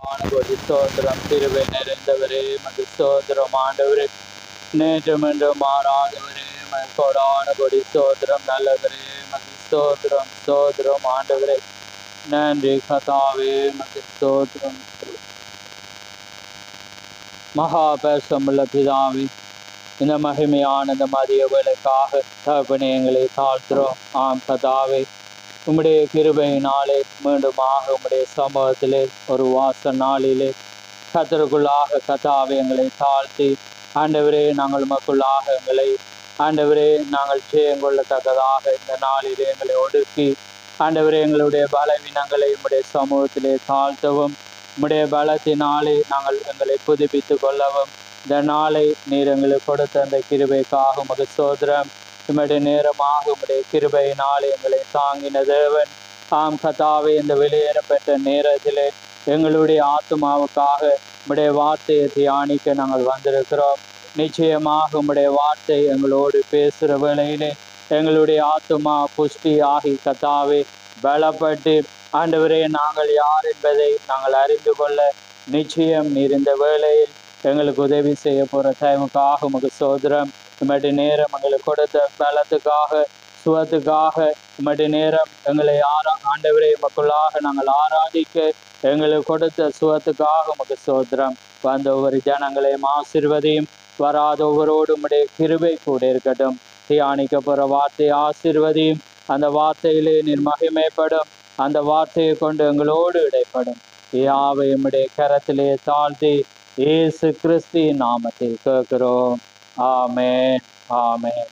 கோடி ஸ்தோத்திரம். கிருபை நிறைந்தவரே மது ஸ்தோத்திரம் ஆண்டவரே. நேற்றும் என்றும் மாறாதவரே கோடான கோடி ஸ்தோத்திரம். நல்லவரே மது ஸ்தோத்திரம் ஸ்தோத்திரம் ஆண்டவரே. நன்றி கதாவே மது ஸ்தோத்திரம். மகா பேசமுள்ள பிதாவே, இந்த மகிமையான இந்த மதிய வேலைக்காக தகப்பனே எங்களை தாழ்த்துறோம். ஆம் கதாவே, உம்முடைய கிருபையினாலே மீண்டுமாக உம்முடைய சமூகத்திலே ஒரு வாச நாளிலே கத்தருக்குள்ளாக கதாவே எங்களை தாழ்த்தி ஆண்டவரே நாங்கள் மக்களாக எங்களை ஆண்டவரே நாங்கள் செய்யங்கொள்ளத்தக்கதாக இந்த நாளிலே எங்களை ஒடுக்கி ஆண்டவரே எங்களுடைய பலவீனங்களை உம்முடைய சமூகத்திலே தாழ்த்தவும் உம்முடைய பலத்தினாலே நாங்கள் எங்களை புதுப்பித்து கொள்ளவும் இந்த நாளை நீர் எங்களுக்கு கொடுத்த அந்த கிருபைக்காக உமக்கு ஸ்தோத்திரம். உம்முடைய நேரமாக உம்முடைய கிருபையினாலே எங்களை தாங்கின தேவன். ஆம் கதாவே, இந்த வெளியேறப்பட்ட நேரத்திலே எங்களுடைய ஆத்மாவுக்காக உம்முடைய வார்த்தையை தியானிக்க நாங்கள் வந்திருக்கிறோம். நிச்சயமாக உம்முடைய வார்த்தை எங்களோடு பேசுகிற வேளையிலே எங்களுடைய ஆத்மா புஷ்டி ஆகி கதாவே பலப்பட்டு ஆண்டவரே நாங்கள் யார் என்பதை நாங்கள் அறிந்து கொள்ள நிச்சயம் நீர் இந்த வேளையில் எங்களுக்கு உதவி செய்ய போகிற டைமுக்காக உமக்கு ஸ்தோத்திரம். உம்முடைய நேரம் எங்களுக்கு கொடுத்த பலத்துக்காக சுகத்துக்காக உம்முடைய நேரம் எங்களை ஆண்டவரே மக்களாக நாங்கள் ஆராதிக்க எங்களுக்கு கொடுத்த சுகத்துக்காக உமக்கு ஸ்தோத்திரம். வந்த ஒவ்வொரு ஜனங்களையும் ஆசீர்வதியும், வராத ஒவ்வொருவரோடு உம்முடைய கிருபை கூட இருக்கட்டும். தியானிக்க போகிற வார்த்தை ஆசீர்வதியும், அந்த வார்த்தையிலே நீர் மகிமைப்படும், அந்த வார்த்தையை கொண்டு எங்களோடு இடைப்படும். யாவை உம்முடைய கரத்திலே தாழ்த்தி இயேசு கிறிஸ்துவின் நாமத்தில் கேட்கிறோம். ஆமென் ஆமென்.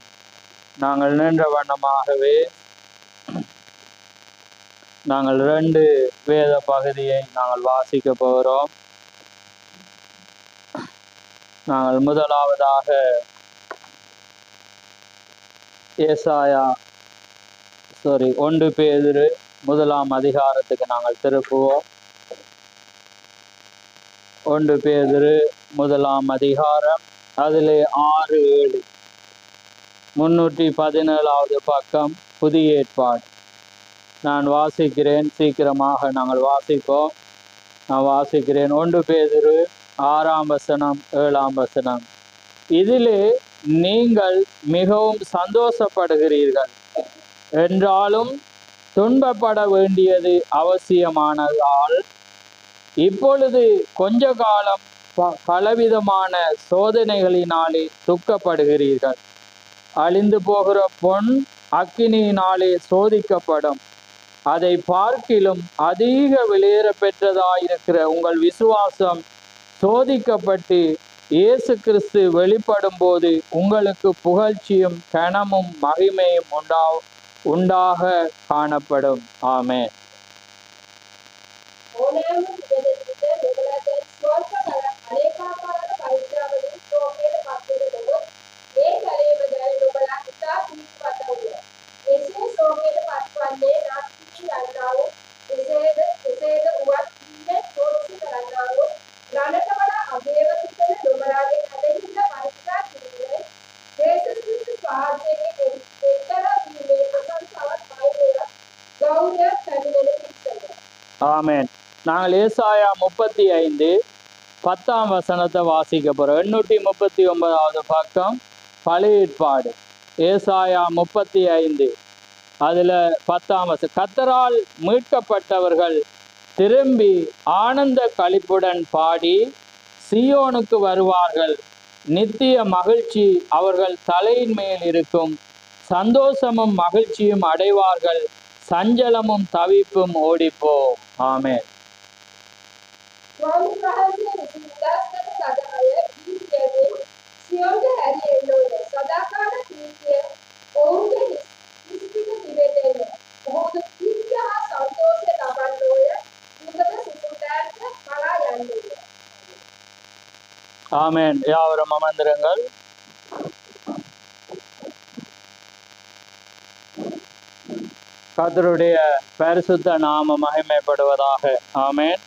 நாங்கள் நின்ற வண்ணமாகவே நாங்கள் 2 வேத பகுதியை நாங்கள் வாசிக்க போகிறோம். நாங்கள் முதலாவதாக ஏசாயா 1 பேதுரு 1ஆம் அதிகாரத்துக்கு நாங்கள் திருப்புவோம். 1 பேதுரு 1ஆம் அதிகாரம், அதிலே 6, 7, 317வது பக்கம், புதிய ஏற்பாடு. நான் வாசிக்கிறேன், சீக்கிரமாக நாங்கள் வாசிப்போம். நான் வாசிக்கிறேன். 1 பேதுரு 6ஆம் வசனம் 7ஆம் வசனம். இதிலே நீங்கள் மிகவும் சந்தோஷப்படுகிறீர்கள் என்றாலும் துன்பப்பட வேண்டியது அவசியமானதால் இப்பொழுது கொஞ்ச காலம் பலவிதமான சோதனைகளினாலே துக்கப்படுகிறீர்கள். அழிந்து போகிற பொன் அக்கினியினாலே சோதிக்கப்படும். அதை பார்க்கிலும் அதிக விலையேற பெற்றதாயிருக்கிற உங்கள் விசுவாசம் சோதிக்கப்பட்டு இயேசு கிறிஸ்து வெளிப்படும் போது உங்களுக்கு புகழ்ச்சியும் கனமும் மகிமையும் உண்டாக காணப்படும். ஆமென். ஆமென். நாங்கள் ஏசாயா 35 10ஆம் வசனத்தை வாசிக்க போகிறோம். 839வது பக்கம், பழைய ஏற்பாடு. ஏசாயா 35 அதில் 10ஆம் வசனம். கர்த்தரால் மீட்கப்பட்டவர்கள் திரும்பி ஆனந்த களிப்புடன் பாடி சீயோனுக்கு வருவார்கள். நித்திய மகிழ்ச்சி அவர்கள் தலையின் மேல் இருக்கும். சந்தோஷமும் மகிழ்ச்சியும் அடைவார்கள். சஞ்சலமும் தவிப்பும் ஓடிப்போம். ஆமென். ஆமென். யாவரும் அமர்ந்திருங்கள். கர்த்தருடைய பரிசுத்த நாம மகிமைப்படுவதாக. ஆமென்.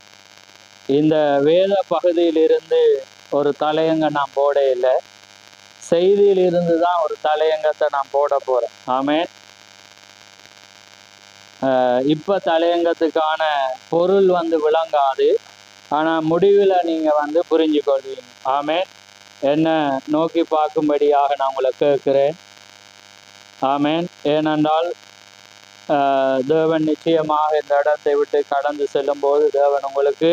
இந்த வேத பகுதியிலிருந்து ஒரு தலையங்க நான் போட இல்லை, செய்தியிலிருந்து தான் ஒரு தலையங்கத்தை நான் போட போகிறேன். ஆமென். இப்போ தலையங்கத்துக்கான பொருள் விளங்காது. ஆனால் முடிவில் நீங்கள் புரிஞ்சு கொள்வீங்க. ஆமேன். என்ன நோக்கி பார்க்கும்படியாக நான் உங்களை கேட்குறேன். ஆமேன். ஏனென்றால் தேவன் நிச்சயமாக இந்த இடத்தை விட்டு கடந்து செல்லும் போது தேவன் உங்களுக்கு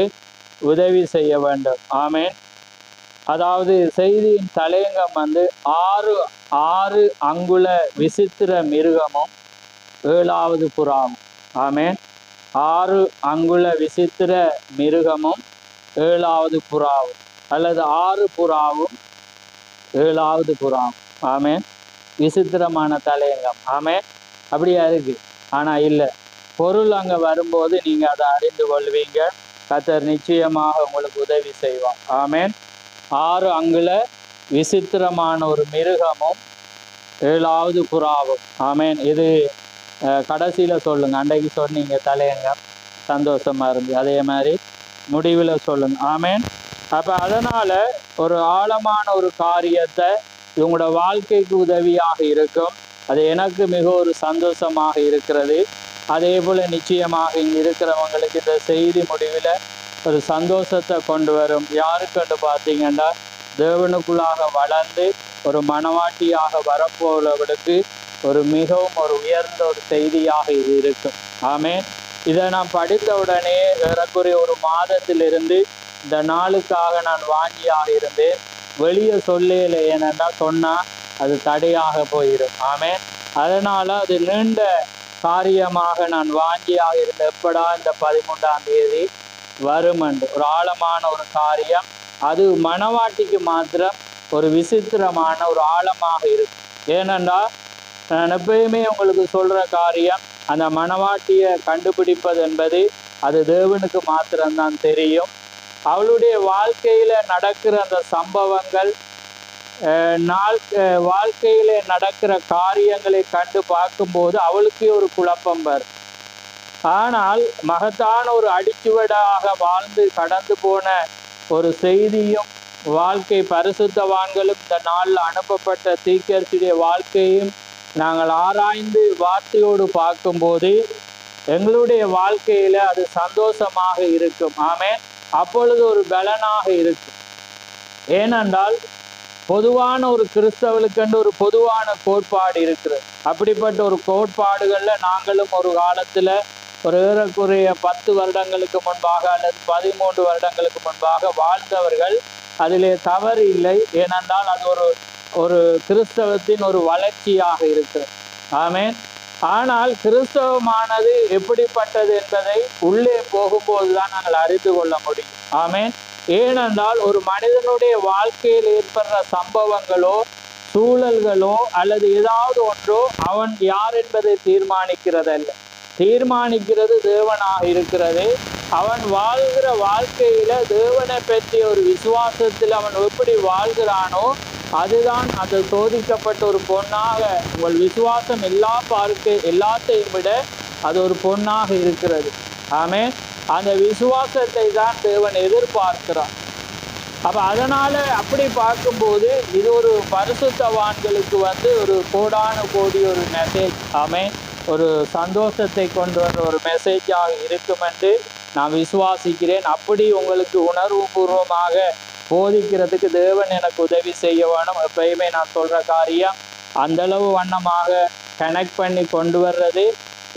உதவி செய்ய வேண்டும். ஆமேன். அதாவது செய்தியின் தலையங்கம் ஆறு ஆறு அங்குல விசித்திர மிருகமும் 7வது புறாவும். ஆமேன். 6 அங்குல விசித்திர மிருகமும் 7வது புறாவும், அல்லது 6 புறாவும் 7வது புறாவும். ஆமேன். விசித்திரமான தலையங்கம். ஆமேன். அப்படியா இருக்கு. ஆனால் இல்லை, பொருள் அங்கே வரும்போது நீங்கள் அதை அறிந்து கொள்வீங்க. கர்த்தர் நிச்சயமாக உங்களுக்கு உதவி செய்வார். ஆமேன். 6 அங்குல விசித்திரமான ஒரு மிருகமும் 7வது புறாவும். ஆமேன். இது கடைசியில் சொல்லுங்க. அன்றைக்கு சொன்னீங்க தலையங்கம், சந்தோஷமா இருந்து. அதே மாதிரி முடிவில் சொல்லுங்க. ஆமேன். அப்போ அதனால் ஒரு ஆழமான ஒரு காரியத்தை இவங்களோட வாழ்க்கைக்கு உதவியாக இருக்கும். அது எனக்கு மிக ஒரு சந்தோஷமாக இருக்கிறது. அதே போல் நிச்சயமாக இங்கே இருக்கிறவங்களுக்கு இந்த செய்தி முடிவில் ஒரு சந்தோஷத்தை கொண்டு வரும். யாருக்குன்னு பார்த்தீங்கன்னா, தேவனுக்குள்ளாக வளர்ந்து ஒரு மனவாட்டியாக வரப்போகிறவர்களுக்கு ஒரு மிகவும் ஒரு உயர்ந்த ஒரு செய்தியாக இது இருக்கும். ஆமேன். இதை நான் படித்த உடனே ஏறக்குறைய ஒரு மாதத்திலிருந்து இந்த நாளுக்காக நான் வாங்கியாக இருந்தேன். வெளியே சொல்லல, ஏனென்னா சொன்னால் அது தடையாக போயிடும். ஆமேன். அதனால் அது நீண்ட காரியமாக நான் வாங்கியாக இருந்த எப்படா இந்த 13ஆம் தேதி வரும் என்று ஒரு ஆழமான ஒரு காரியம். அது மனவாட்டிக்கு மாத்திரம் ஒரு விசித்திரமான ஒரு ஆழமாக இருக்கும். ஏனென்றால் நான் எப்பயுமே உங்களுக்கு சொல்கிற காரியம், அந்த மனவாட்டியை கண்டுபிடிப்பது என்பது அது தேவனுக்கு மாத்திரம்தான் தெரியும். அவளுடைய வாழ்க்கையில் நடக்கிற அந்த சம்பவங்கள், வாழ்க்கையில் நடக்கிற காரியங்களை கண்டு பார்க்கும்போது அவளுக்கே ஒரு குழப்பம் வரும். ஆனால் மகத்தான ஒரு அடிச்சுவடாக வாழ்ந்து கடந்து போன ஒரு செய்தியும் வாழ்க்கை பரிசுத்தவான்களும் இந்த நாளில் அனுப்பப்பட்ட தீர்க்கதரிசியுடைய வாழ்க்கையும் நாங்கள் ஆராய்ந்து வார்த்தையோடு பார்க்கும்போது எங்களுடைய வாழ்க்கையில் அது சந்தோஷமாக இருக்கும். ஆமேன். அப்பொழுது ஒரு பலனாக இருக்கும். ஏனென்றால் பொதுவான ஒரு கிறிஸ்தவர்களுக்கென்று ஒரு பொதுவான கோட்பாடு இருக்கிறது. அப்படிப்பட்ட ஒரு கோட்பாடுகளில் நாங்களும் ஒரு காலத்தில் ஒரு ஏறக்குறைய 10 வருடங்களுக்கு முன்பாக அல்லது 13 வருடங்களுக்கு முன்பாக வாழ்ந்தவர்கள். அதிலே தவறு இல்லை. ஏனென்றால் அது ஒரு கிறிஸ்தவத்தின் ஒரு வளர்ச்சியாக இருக்கிறது. ஆமேன். ஆனால் கிறிஸ்தவமானது எப்படிப்பட்டது என்பதை உள்ளே போகும்போது தான் நாங்கள் அறிந்து கொள்ள முடியும். ஆமேன். ஏனென்றால் ஒரு மனிதனுடைய வாழ்க்கையில் ஏற்படுற சம்பவங்களோ சூழல்களோ அல்லது ஏதாவது ஒன்றோ அவன் யார் என்பதை தீர்மானிக்கிறதல்ல. தீர்மானிக்கிறது தேவனாக இருக்கிறது. அவன் வாழ்கிற வாழ்க்கையில தேவனை பற்றிய ஒரு விசுவாசத்தில் அவன் எப்படி வாழ்கிறானோ அதுதான் அந்த சோதிக்கப்பட்ட ஒரு பொன்னாக. உங்கள் விசுவாசம் எல்லாத்தையும் விட அது ஒரு பொன்னாக இருக்கிறது. ஆமேன். அந்த விசுவாசத்தை தான் தேவன் எதிர்பார்க்கிறான். அப்போ அதனால் அப்படி பார்க்கும்போது இது ஒரு பரிசுத்தவான்களுக்கு ஒரு கோடான கோடி ஒரு மெசேஜ். ஆமேன். ஒரு சந்தோஷத்தை கொண்டு வர ஒரு மெசேஜாக இருக்கும் என்று நான் விசுவாசிக்கிறேன். அப்படி உங்களுக்கு உணர்வு பூர்வமாக போதிக்கிறதுக்கு தேவன் எனக்கு உதவி செய்ய வேணும். எப்பயுமே நான் சொல்கிற காரியம் அந்தளவு வண்ணமாக கனெக்ட் பண்ணி கொண்டு வர்றது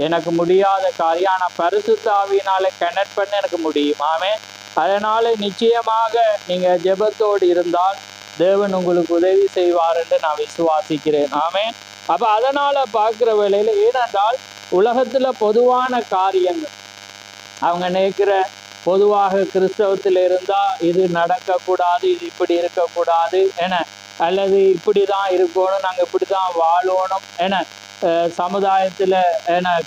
எனக்கு முடியாத காரியம். ஆனால் பரிசுத்த ஆவியினால கனெக்ட் பண்ண எனக்கு முடியும். ஆமேன். அதனால் நிச்சயமாக நீங்கள் ஜெபத்தோடு இருந்தால் தேவன் உங்களுக்கு உதவி செய்வார் என்று நான் விசுவாசிக்கிறேன். ஆமேன். அப்போ அதனால் பார்க்குற வேளையில், ஏனென்றால் உலகத்தில் பொதுவான காரியங்கள் அவங்க நினைக்கிற பொதுவாக கிறிஸ்தவத்தில் இருந்தால் இது நடக்கக்கூடாது, இது இப்படி இருக்கக்கூடாது என, அல்லது இப்படி தான் இருக்கணும், நாங்கள் இப்படி தான் வாழணும் என சமுதாயத்தில்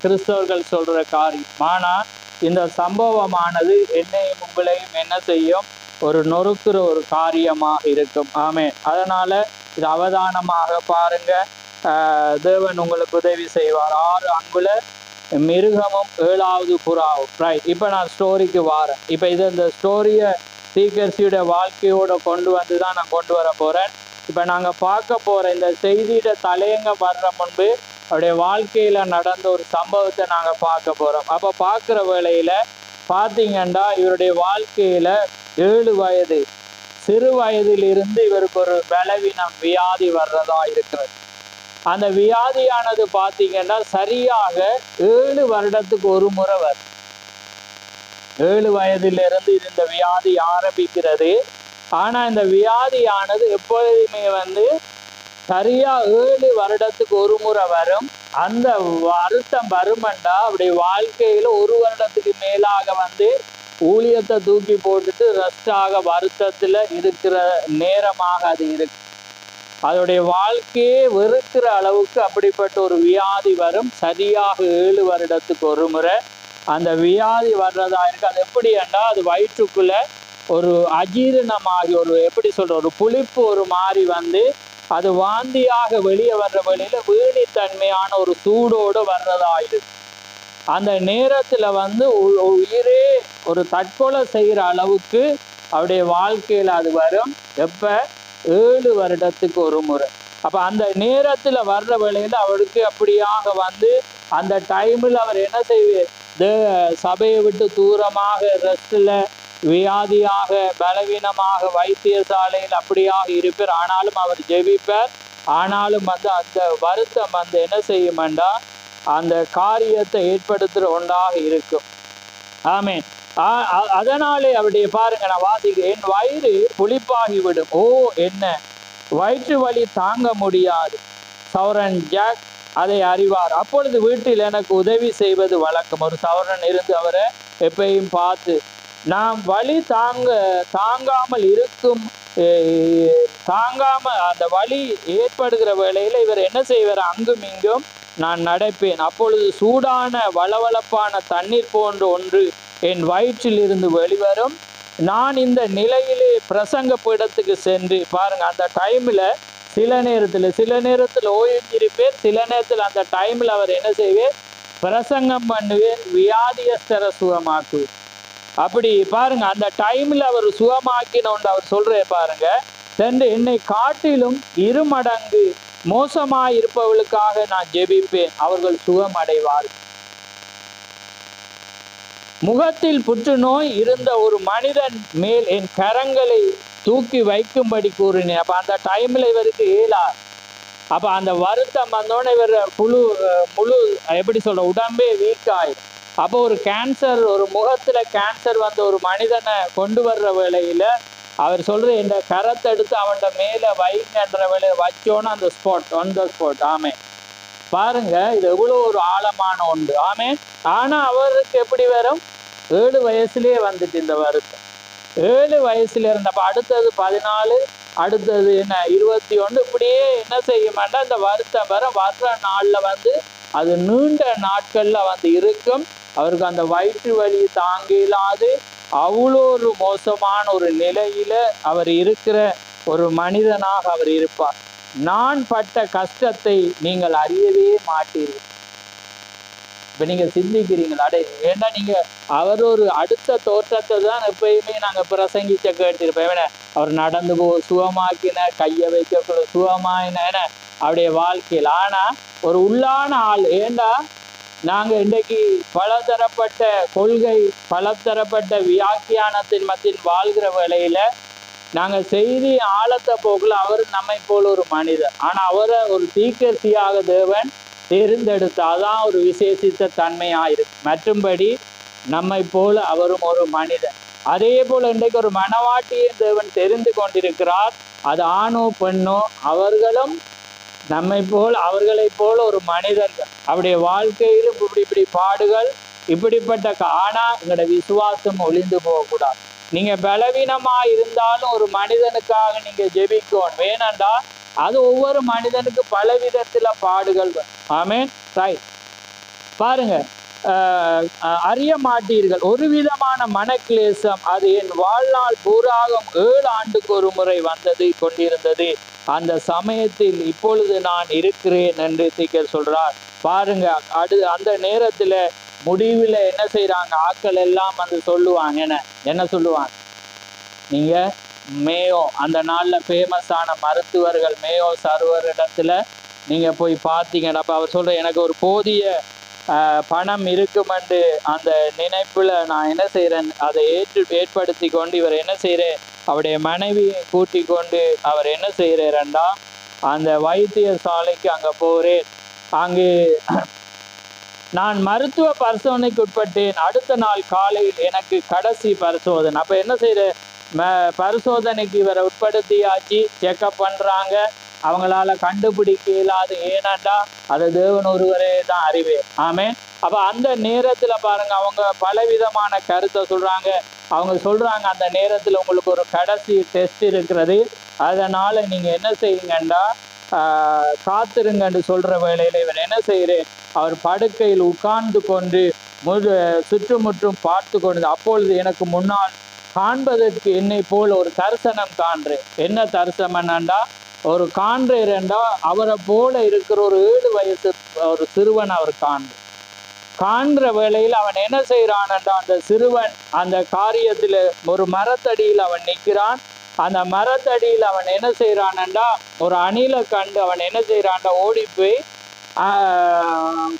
கிறிஸ்தவர்கள் சொல்கிற காரியம். ஆனால் இந்த சம்பவமானது என்னையும் உங்களையும் என்ன செய்யும்? ஒரு நொறுக்கிற ஒரு காரியமாக இருக்கும். ஆமேன். அதனால் இது அவதானமாக பாருங்க. தேவன் உங்களுக்கு உதவி செய்வார். 6 அங்குல மிருகமும் 7வது புறாவும். ரைட். இப்போ நான் ஸ்டோரிக்கு வாரேன். இப்போ இந்த ஸ்டோரியை தீர்க்கதரிசியோட வாழ்க்கையோட கொண்டு வந்து தான் நான் கொண்டு வர போகிறேன். இப்போ நாங்கள் பார்க்க போகிற இந்த செய்தியோட தலையங்க வர்ற முன்பு அவருடைய வாழ்க்கையில் நடந்த ஒரு சம்பவத்தை நாங்கள் பார்க்க போகிறோம். அப்போ பார்க்குற வேளையில் பார்த்தீங்கன்னா இவருடைய வாழ்க்கையில 7 வயது சிறு வயதிலிருந்து இவருக்கு ஒரு பலவீனம் வியாதி வர்றதா இருக்கிறது. அந்த வியாதியானது பார்த்தீங்கன்னா சரியாக 7 வருடத்துக்கு ஒரு முறை வரும். 7 வயதிலிருந்து இந்த வியாதி ஆரம்பிக்கிறது. ஆனா இந்த வியாதியானது எப்பொழுதுமே சரியா 7 வருடத்துக்கு ஒரு முறை வரும். அந்த வருத்தம் வருமெண்டா அவருடைய வாழ்க்கையில 1 வருடத்துக்கு மேலாக ஊழியத்தை தூக்கி போட்டுட்டு ரெஸ்டாக வருத்தத்துல இருக்கிற நேரமாக அது இருக்கு. அதோடைய வாழ்க்கையே வெறுக்கிற அளவுக்கு அப்படிப்பட்ட ஒரு வியாதி வரும். சரியாக 7 வருடத்துக்கு ஒரு முறை அந்த வியாதி வர்றதா இருக்கு. அது எப்படி என்றால் அது வயிற்றுக்குள்ள ஒரு அஜீரணமாகி ஒரு புளிப்பு ஒரு மாதிரி அது வாந்தியாக வெளியே வர்ற வழியில வீணித்தன்மையான ஒரு சூடோடு வர்றதா இருக்கு. அந்த நேரத்துல உயிரே ஒரு தற்கொலை செய்யற அளவுக்கு அவருடைய வாழ்க்கையில அது வரும். எப்ப 7 வருடத்துக்கு ஒரு முறை. அப்ப அந்த நேரத்துல வர்ற வேளையில அவருக்கு அப்படியாக அந்த டைம்ல அவர் என்ன செய்வார்? சபையை விட்டு தூரமாக ரெஸ்ட்ல வியாதியாக பலவீனமாக வைத்தியசாலையில் அப்படியாக இருப்பார். ஆனாலும் அவர் ஜெபிப்பார். ஆனாலும் அந்த வருத்தம் என்ன செய்யுமெண்டா அந்த காரியத்தை ஏற்படுத்துற ஒன்றாக இருக்கும். ஆமேன். அதனாலே அவருடைய பாருங்க, நான் வாசிக்கிறேன், என் வயிறு புளிப்பாகிவிடும். ஓ, என்ன வயிற்று வலி தாங்க முடியாது. சௌரன் ஜாக் அதை அறிவார். அப்பொழுது வீட்டில் எனக்கு உதவி செய்வது வழக்கம். ஒரு சௌரன் இருந்து அவரை எப்பயும் பார்த்து நாம் வலி தாங்காமல் இருக்கும் அந்த வலி ஏற்படுகிற வேளையில இவர் என்ன செய்வார்? அங்கும் இங்கும் நான் நடப்பேன். அப்பொழுது சூடான வளவளப்பான தண்ணீர் போன்ற ஒன்று என் வயிற்றில் இருந்து வெளிவரும். நான் இந்த நிலையிலே பிரசங்க பீடத்துக்கு சென்று பாருங்க, அந்த டைம்ல சில நேரத்தில் ஓய்ந்திருப்பேன், சில நேரத்தில் அந்த டைம்ல அவர் என்ன செய்வேன்? பிரசங்கம் பண்ணுவேன், வியாதியஸ்தர சுகமாக்குவேன். அப்படி பாருங்க, அந்த டைம்ல அவர் சுகமாக்கினோண்டு அவர் சொல்றே பாருங்க, சென்று என்னை காட்டிலும் 2 மடங்கு மோசமாய் இருப்பவர்களுக்காக நான் ஜெபிப்பேன், அவர்கள் சுகம் அடைவார்கள். முகத்தில் புற்றுநோய் இருந்த ஒரு மனிதன் மேல் என் கரங்களை தூக்கி வைக்கும்படி கூறினேன். அப்ப அந்த டைம்ல இவருக்கு இயலாது. அப்ப அந்த வருத்தம் வந்தோடனே இவர் முழு எப்படி சொல்ற உடம்பே வீக் ஆயிடும். அப்போ ஒரு கேன்சர், ஒரு முகத்துல கேன்சர் ஒரு மனிதனை கொண்டு வர்ற வேளையில அவர் சொல்ற இந்த கரத்தை எடுத்து அவன் மேல வைங்கன்ற வேலையை வச்சோன்னு அந்த ஸ்பாட். ஆமே, பாருங்க இது எவ்வளவு ஒரு ஆழமான ஒன்று. ஆமே. ஆனா அவருக்கு எப்படி வரும்? 7 வயசுலயே இந்த வருத்தம். 7 வயசுல இருந்தப்ப அடுத்தது 14, அடுத்தது என்ன 21, இப்படியே என்ன செய்ய மாட்டா இந்த வருத்தம் வர்ற நாள்ல அது நீண்ட நாட்கள்ல இருக்கும். அவருக்கு அந்த வயிற்று வலி தாங்க இல்லாது அவ்வளோ ஒரு மோசமான ஒரு நிலையில அவர் இருக்கிற ஒரு மனிதனாக அவர் இருப்பார். நான் பட்ட கஷ்டத்தை நீங்கள் அறியவே மாட்டீர்கள். இப்ப நீங்க சிந்திக்கிறீங்களா? ஏன்னா நீங்க அவர் ஒரு அடுத்த தோற்றத்தை தான் எப்பயுமே நாங்க பிரசங்கிச்ச கேட்டிருப்போம். அவர் நடந்து சுகமாக்கின, கையை வைக்க சுகமாயின அவருடைய வாழ்க்கையில். ஆனா ஒரு உள்ளான ஆள். ஏண்டா நாங்க இன்றைக்கு பலதரப்பட்ட கொள்கை, பலதரப்பட்ட வியாக்கியானத்தின் மத்தியில் வாழ்கிற வேளையில நாங்க செய்தி ஆழத்தை போகல அவர் நம்மை போல ஒரு மனிதர். ஆனா அவரை ஒரு தீர்க்கதரிசியாக தேவன் தேர்ந்தெடுத்த அதான் ஒரு விசேஷித்த தன்மையாயிருக்கு. மற்றும்படி நம்மை போல அவரும் ஒரு மனிதன். அதே போல இன்றைக்கு ஒரு மனவாட்டியை தேவன் தெரிந்து கொண்டிருக்கிறார். அது ஆணோ பெண்ணோ அவர்களும் அவர்களை போல ஒரு மனிதர்கள். அவருடைய வாழ்க்கையிலும் இப்படி பாடுகள், இப்படிப்பட்ட ஆனா எங்களோட விசுவாசம் ஒளிந்து போகக்கூடாது. நீங்க பலவீனமா இருந்தாலும் ஒரு மனிதனுக்காக நீங்க ஜெபிக்கணும். வேணாண்டா அது ஒவ்வொரு மனிதனுக்கு பல விதத்துல பாடுகள். ஆமேன். ரைட். பாருங்க, அறிய மாட்டீர்கள் ஒரு விதமான மனக்லேசம் அது என் வாழ்நாள் பூராகம் 7 ஆண்டுக்கு ஒரு முறை கொண்டிருந்தது. அந்த சமயத்தில் இப்பொழுது நான் இருக்கிறேன் என்று தீக்கர் சொல்றார். பாருங்க, அந்த நேரத்துல முடிவில் என்ன செய்யறாங்க? ஆட்கள் எல்லாம் சொல்லுவாங்க, என்ன சொல்லுவாங்க? நீங்க மேயோ, அந்த நாள்ல ஃபேமஸான மருத்துவர்கள் மேயோ சர்வர் இடத்துல நீங்க போய் பார்த்தீங்கன்னா அவர் சொல்ற எனக்கு ஒரு போதிய பணம் இருக்கும் என்று அந்த நினைப்புல நான் என்ன செய்கிறேன், அதை ஏற்படுத்தி கொண்டு இவர் என்ன செய்கிறார், அவருடைய மனைவியை கூட்டி கொண்டு அவர் என்ன செய்கிறார்ண்டா அந்த வைத்தியசாலைக்கு அங்கே போகிறேன். அங்கே நான் மருத்துவ பரிசோதனைக்கு உட்பட்டேன். அடுத்த நாள் காலையில் எனக்கு கடைசி பரிசோதனை. அப்போ என்ன செய்கிற, பரிசோதனைக்கு இவரை உட்படுத்தியாச்சு, செக்கப் பண்ணுறாங்க. அவங்களால கண்டுபிடிக்க இயலாது, ஏனாண்டா அது தேவன் ஒருவரே தான் அறிவே. ஆமே. அப்போ அந்த நேரத்தில் பாருங்க, அவங்க பலவிதமான கருத்தை சொல்கிறாங்க. அவங்க சொல்கிறாங்க, அந்த நேரத்தில் உங்களுக்கு ஒரு கடைசி டெஸ்ட் இருக்கிறது, அதனால் நீங்கள் என்ன செய்யுங்கண்டா காத்திருங்கன்னு சொல்கிற வேளையில் இவர் என்ன செய்கிறேன், அவர் படுக்கையில் உட்கார்ந்து கொண்டு சுற்றுமுற்றும் பார்த்து கொண்டு, அப்பொழுது எனக்கு முன்னால் காண்பதற்கு என்னை போல் ஒரு தரிசனம் காண்றேன். என்ன தரிசனம்டா, ஒரு காண்றேன்டா அவரை போல இருக்கிற ஒரு 7 வயசு ஒரு சிறுவன் அவர் காண்ற வேளையில் அவன் என்ன செய்கிறான்டா, அந்த சிறுவன் அந்த காரியத்தில் ஒரு மரத்தடியில் அவன் நிற்கிறான். அந்த மரத்தடியில் அவன் என்ன செய்கிறான்டா, ஒரு அணிலை கண்டு அவன் என்ன செய்கிறான்டா, ஓடி போய்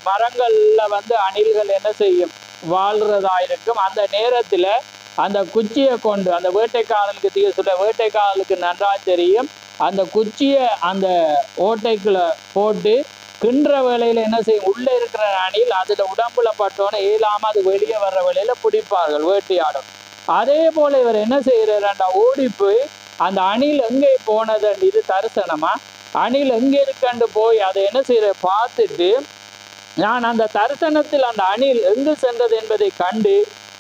மரங்கள்ல அணில்கள் என்ன செய்யும், வாழ்றதா இருக்கும். அந்த நேரத்தில் அந்த குச்சியை கொண்டு, அந்த வேட்டைக்காரனுக்கு தீய சொல்ல, வேட்டைக்காரனுக்கு நன்றா தெரியும், அந்த குச்சியை அந்த ஓட்டைக்குள்ள போட்டு கின்ற வேளையில் என்ன செய்யும், உள்ளே இருக்கிற அணில் அதில் உடம்புல பட்டோன்னு இயலாமல் அது வெளியே வர்ற வேளையில பிடிப்பார்கள், வேட்டையாடும். அதே போல இவர் என்ன செய்யறாருண்டா, ஓடி போய் அந்த அணில் எங்கே போனது, இது தரிசனமா, அணில் எங்கே இருக்கண்டு போய் அதை என்ன செய்யற பார்த்துட்டு, நான் அந்த தரிசனத்தில் அந்த அணில் எங்கு சென்றது என்பதை கண்டு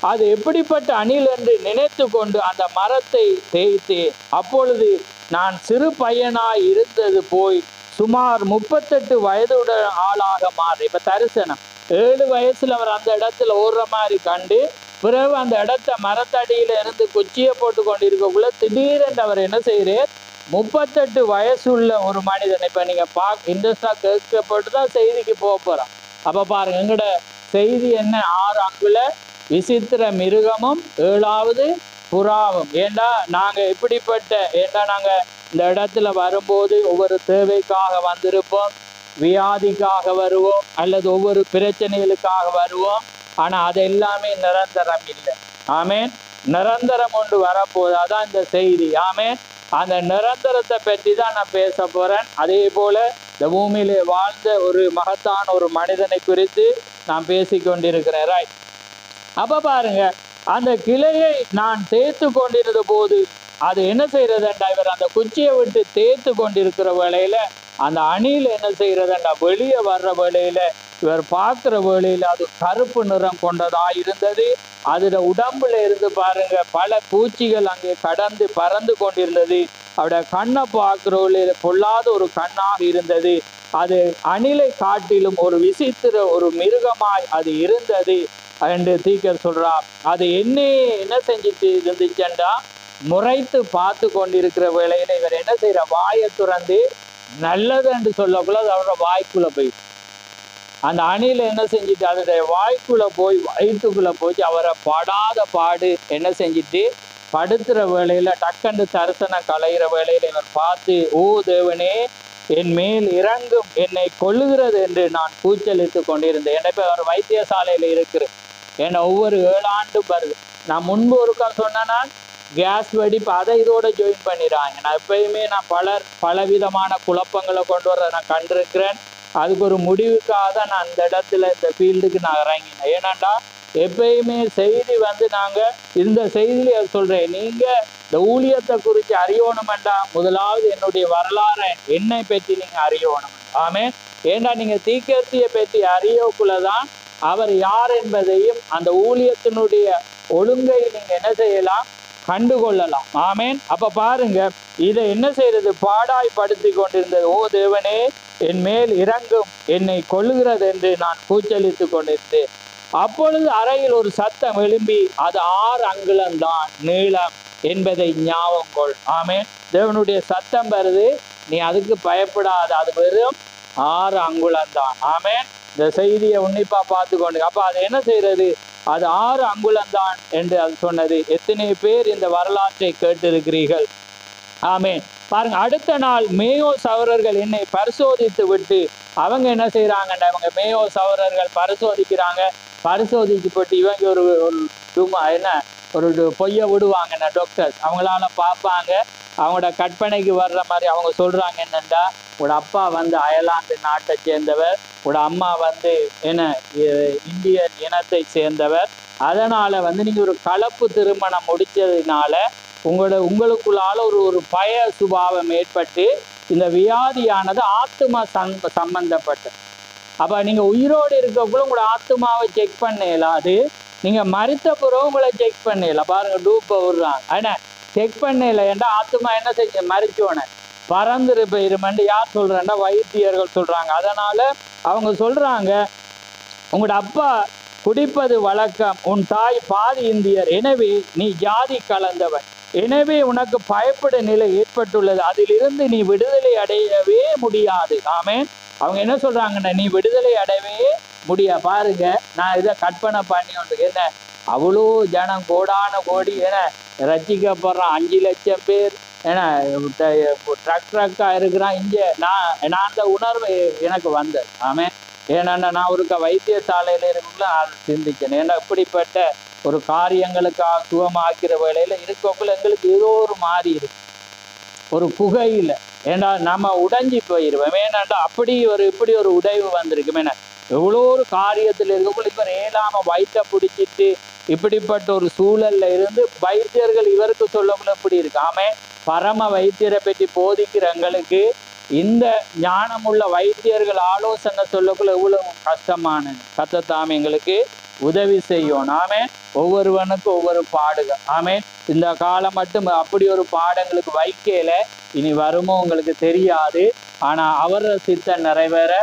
அது எப்படிப்பட்ட அணில் என்று நினைத்து கொண்டு அந்த மரத்தை தேய்த்தேன். அப்பொழுது நான் சிறு பையனாய் இருந்தது போய் சுமார் 38 வயதுடைய ஆளாக மாறி. இப்ப தரிசனம் 7 வயசுல அவர் அந்த இடத்துல ஓடுற மாதிரி கண்டு, பிறகு அந்த இடத்த மரத்தடியில இருந்து குச்சியை போட்டு கொண்டிருக்கக்குள்ள திடீரென்று அவர் என்ன செய்கிறார், 38 வயசுள்ள ஒரு மனிதன். இப்ப நீங்க இன்ட்ரெஸ்டா கேட்கப்பட்டு தான் செய்திக்கு போக போறோம். அப்ப பாருங்க, எங்கட செய்தி என்ன, 6 அங்குல விசித்திர மிருகமும் 7வது புறாவும். ஏண்டா நாங்க எப்படிப்பட்ட, ஏண்டா நாங்க இந்த இடத்துல வரும்போது ஒவ்வொரு தேவைக்காக வந்திருப்போம், வியாதிக்காக வருவோம், அல்லது ஒவ்வொரு பிரச்சனைகளுக்காக வருவோம். ஆனா அது எல்லாமே நிரந்தரம் இல்லை. ஆமேன். நிரந்தரம் ஒன்று வரப்போகுது, அதான் இந்த செய்தி. ஆமேன். அந்த நிரந்தரத்தை பற்றி தான் நான் பேச போறேன். அதே போல இந்த பூமியிலே வாழ்ந்த ஒரு மகத்தான ஒரு மனிதனை குறித்து நான் பேசிக்கொண்டிருக்கிறேன். ரைட். அப்ப பாருங்க, அந்த கிளையை நான் தேய்த்து கொண்டிருந்த போது அது என்ன செய்யறதுண்டா, இவர் அந்த குச்சியை விட்டு தேய்த்து கொண்டிருக்கிற வேளையில அந்த அணில் என்ன செய்யறதுண்டா, வெளியே வர்ற வேளையில இவர் பார்க்கிற வேளையில அது கருப்பு நிறம் கொண்டதா இருந்தது. அதுல உடம்புல இருந்து பாருங்க பல பூச்சிகள் அங்கே கடந்து பறந்து கொண்டிருந்தது. அவருடைய கண்ணை பார்க்கிற வேளையில பொல்லாத ஒரு கண்ணாக இருந்தது. அது அணிலை காட்டிலும் ஒரு விசித்திர ஒரு மிருகமாய் அது இருந்தது என்று தீக்கர் சொல்றார். அது என்ன செஞ்சுட்டு இருந்துச்சண்டா, முறைத்து பார்த்து கொண்டிருக்கிற வேளையில இவர் என்ன செய்யற, வாயை துறந்து நல்லது என்று சொல்லக்குள்ள அது அவரோட வாய்க்குள்ள போய், அந்த அணில என்ன செஞ்சுட்டு அதனுடைய வாய்க்குள்ள போய் வயிற்றுக்குள்ள போய் அவரை படாத பாடு என்ன செஞ்சுட்டு படுத்துற வேளையில டக்கண்டு தரிசனம் கலைகிற வேளையில இவர் பார்த்து, ஓ தேவனே, என் மேல் இறங்கும், என்னை கொல்லுகிறது என்று நான் கூச்சலித்து கொண்டிருந்தேன். என்னை இப்போ அவர் வைத்தியசாலையில இருக்கிறேன். என்னை ஒவ்வொரு 7 ஆண்டும் வருது. நான் முன்பு ஒருக்கா சொன்னேன்னா கேஸ் வெடிப்பு அதை இதோட ஜாயின் பண்ணிடுறாங்க. நான் எப்பயுமே பலவிதமான குழப்பங்களை கொண்டு வர நான் கண்டிருக்கிறேன். அதுக்கு ஒரு முடிவுக்காக தான் நான் அந்த இடத்துல இந்த ஃபீல்டுக்கு நான் இறங்கினேன். ஏன்னாண்டா எப்பயுமே செய்தி நாங்கள் இந்த செய்தியில சொல்கிறேன், நீங்கள் இந்த ஊழியத்தை குறித்து அறியணுமெண்டா முதலாவது என்னுடைய வரலாறை என்னை பற்றி நீங்கள் அறியணும். ஆமே. ஏண்டா நீங்கள் தீக்கர்த்தியை பற்றி அறியக்குள்ளதான் அவர் யார் என்பதையும் அந்த ஊழியத்தினுடைய ஒழுங்கை நீங்கள் என்ன செய்யலாம், கண்டுகொள்ளலாம். ஆமேன். அப்ப பாருங்க, இதை என்ன செய்யறது, பாடாய்படுத்தி கொண்டிருந்தது. ஓ தேவனே, என் மேல் இறங்கும், என்னை கொல்லுகிறது என்று நான் கூச்சலித்து கொண்டிருந்தேன். அப்பொழுது அறையில் ஒரு சத்தம் எழும்பி, அது 6 அங்குலம்தான் நீளம் என்பதை ஞாபகம் கொள். ஆமேன். தேவனுடைய சத்தம் வருது, நீ அதுக்கு பயப்படாத, அது வெறும் 6 அங்குலம்தான். ஆமேன். இந்த செய்தியை உன்னிப்பா பார்த்து கொண்டு, அப்ப அது என்ன செய்யறது, அது 6 அங்குலம்தான் என்று அது சொன்னது. எத்தனை பேர் இந்த வரலாற்றை கேட்டிருக்கிறீர்கள்? ஆமேன். பாருங்க, அடுத்த நாள் மேயோ சகோதரர்கள் என்னை பரிசோதித்து விட்டு அவங்க என்ன செய்யறாங்கண்டா, இவங்க மேயோ சகோதரர்கள் பரிசோதிக்கிறாங்க. பரிசோதிச்சு போட்டு இவங்க ஒரு என்ன ஒரு பொய்ய விடுவாங்கண்ணா டாக்டர்ஸ். அவங்களால பார்ப்பாங்க, அவங்களோட கற்பனைக்கு வர்ற மாதிரி அவங்க சொல்றாங்க என்னண்டா, உங்களோட அப்பா வந்து அயர்லாந்து நாட்டை சேர்ந்தவர், உங்களோட அம்மா வந்து என்ன இந்திய இனத்தை சேர்ந்தவர். அதனால வந்து நீங்க ஒரு கலப்பு திருமணம் முடிச்சதுனால உங்களுக்குள்ளால ஒரு பய சுபாவம் ஏற்பட்டு இந்த வியாதியானது ஆத்மா சம்பந்தப்பட்ட. அப்ப நீங்க உயிரோடு இருக்கக்குள்ள உங்களோட ஆத்மாவை செக் பண்ணலாம். அது நீங்க மறித்த பிறகு உங்களை செக் பண்ணல. பாருங்க டூப்பை விடுறாங்க. ஆனா செக் பண்ணல ஏன்டா ஆத்மா என்ன செஞ்ச மறிச்சோன பறந்துரு போயிருமென்று யார் சொல்றேன்டா, வைத்தியர்கள் சொல்றாங்க. அதனால அவங்க சொல்றாங்க, உங்களோட அப்பா குடிப்பது வழக்கம், உன் தாய் பாதி இந்தியர், எனவே நீ ஜாதி கலந்தவன், எனவே உனக்கு பயப்பட நிலை ஏற்பட்டுள்ளது, அதிலிருந்து நீ விடுதலை அடையவே முடியாது. ஆமே. அவங்க என்ன சொல்றாங்கன்னா, நீ விடுதலை அடையவே முடியாது. பாருங்க, நான் இதை கற்பனை பண்ணி ஒன்று என்ன அவ்வளோ ஜனம் கோடான கோடி என ரசிக்கப்படுற 5 லட்சம் பேர் ஏன்னா ட்ரக்கா இருக்கிறான் இங்கே. நான் அந்த உணர்வு எனக்கு வந்தது. ஆமே. ஏன்னா நான் ஒரு வைத்தியசாலையில இருக்குள்ள அதை சிந்திச்சேன். ஏன்னா இப்படிப்பட்ட ஒரு காரியங்களுக்காக சுகமாக்கிற வேலையில இருக்கக்குள்ள எங்களுக்கு ஏதோ ஒரு மாறி இருக்கு, ஒரு குகையில். ஏன்னா நம்ம உடைஞ்சி போயிடுவோம். ஏன்னாண்டா இப்படி ஒரு உடைவு வந்திருக்கு. ஏன்னா எவ்வளோ ஒரு காரியத்தில் இருக்கக்குள்ள இவர் ஏலாம வயிற்ற பிடிச்சிட்டு இப்படிப்பட்ட ஒரு சூழல்ல இருந்து வைத்தியர்கள் இவருக்கு சொல்லக்குள்ள இப்படி இருக்கு. ஆமே. பரம வைத்தியரை பற்றி போதிக்கிற எங்களுக்கு இந்த ஞானமுள்ள வைத்தியர்கள் ஆலோசனை சொல்லக்குள்ள எவ்வளவு கஷ்டமான கத்தத்தாமே எங்களுக்கு உதவி செய்யும். ஆமே. ஒவ்வொருவனுக்கும் ஒவ்வொரு பாடுகள். ஆமே. இந்த காலம் மட்டும் அப்படி ஒரு பாடங்களுக்கு வைக்கல, இனி வருமோ உங்களுக்கு தெரியாது. ஆனா அவர சித்தம் நிறைவேற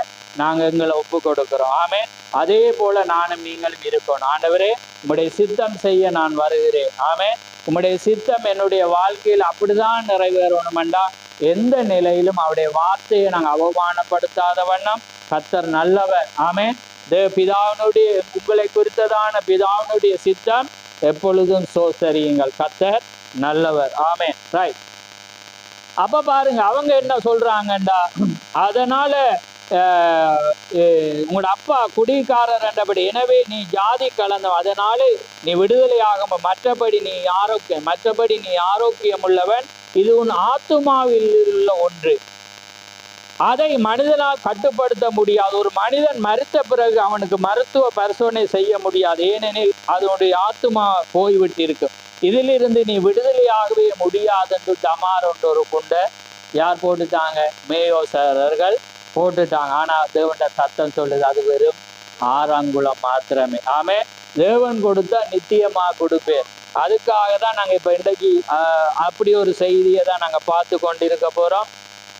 நாங்க எங்களை ஒப்பு கொடுக்கிறோம். ஆமே. அதே போல நானும் நீங்களும் இருக்கணும். ஆண்டவரே, உம்முடைய சித்தம் செய்ய நான் வருகிறேன். ஆமே. உம்முடைய சித்தம் என்னுடைய வாழ்க்கையில் அப்படிதான் நிறைவேறணுமெண்டா எந்த நிலையிலும் அவருடைய வார்த்தையை நாங்கள் அவமானப்படுத்தாத வண்ணம் கர்த்தர் நல்லவர். ஆமே. பிதாவினுடைய உங்களை குறித்ததான பிதாவினுடைய சித்தம் எப்பொழுதும் சோசரியுங்கள், கர்த்தர் நல்லவர். ஆமே. ரைட். அப்ப பாருங்க அவங்க என்ன சொல்றாங்கண்டா, அதனால உங்களோட அப்பா குடிகாரர் என்றபடி, எனவே நீ ஜாதி கலந்தவன், அதனால நீ விடுதலை ஆகாம மற்றபடி நீ ஆரோக்கியம் உள்ளவன், இது உன் ஆத்துமாவில் உள்ள ஒன்று, அதை மனிதனால் கட்டுப்படுத்த முடியாது. ஒரு மனிதன் மரித்த பிறகு அவனுக்கு மருத்துவ பரிசோதனை செய்ய முடியாது, ஏனெனில் அதனுடைய ஆத்துமா போய்விட்டு இருக்கும். இதிலிருந்து நீ விடுதலையாகவே முடியாது என்று டமார் ஒன்று ஒரு குண்டை யார் போட்டுட்டாங்க? மேயோ சகோதரர்கள் போட்டுட்டாங்க. ஆனா தேவன் சத்தம் சொல்லுது, அது வெறும் 6 அங்குலம் மாத்திரமே. ஆமே. தேவன் கொடுத்தா நித்தியமா கொடுப்பேன். அதுக்காக தான் நாங்க இப்ப இன்றைக்கு அப்படி ஒரு செய்தியை தான் நாங்க பார்த்து கொண்டிருக்க போறோம்.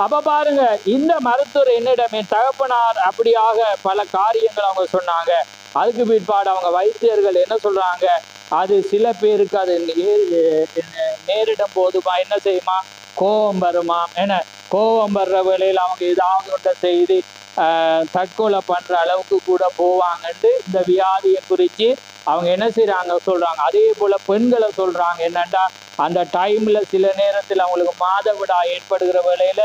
அப்ப பாருங்க, இந்த மருத்துவர் என்னிடம் என் தகப்பனார் அப்படியாக பல காரியங்கள் அவங்க சொன்னாங்க. அதுக்கு பிற்பாடு அவங்க வைத்தியர்கள் என்ன சொல்றாங்க, அது சில பேருக்கு அது நேரிடும் போதுமா என்ன செய்யுமா, கோபம் வருமா. ஏன்னா கோபம் வர்ற வேளையில் அவங்க ஏதாவது ஒன்றை செய்து தற்கொலை பண்ற அளவுக்கு கூட போவாங்கன்ட்டு இந்த வியாதியை குறித்து அவங்க என்ன செய்யறாங்க சொல்றாங்க. அதே போல பெண்களை சொல்றாங்க என்னண்டா, அந்த டைம்ல சில நேரத்தில் அவங்களுக்கு மாதவிடா ஏற்படுகிற வேளையில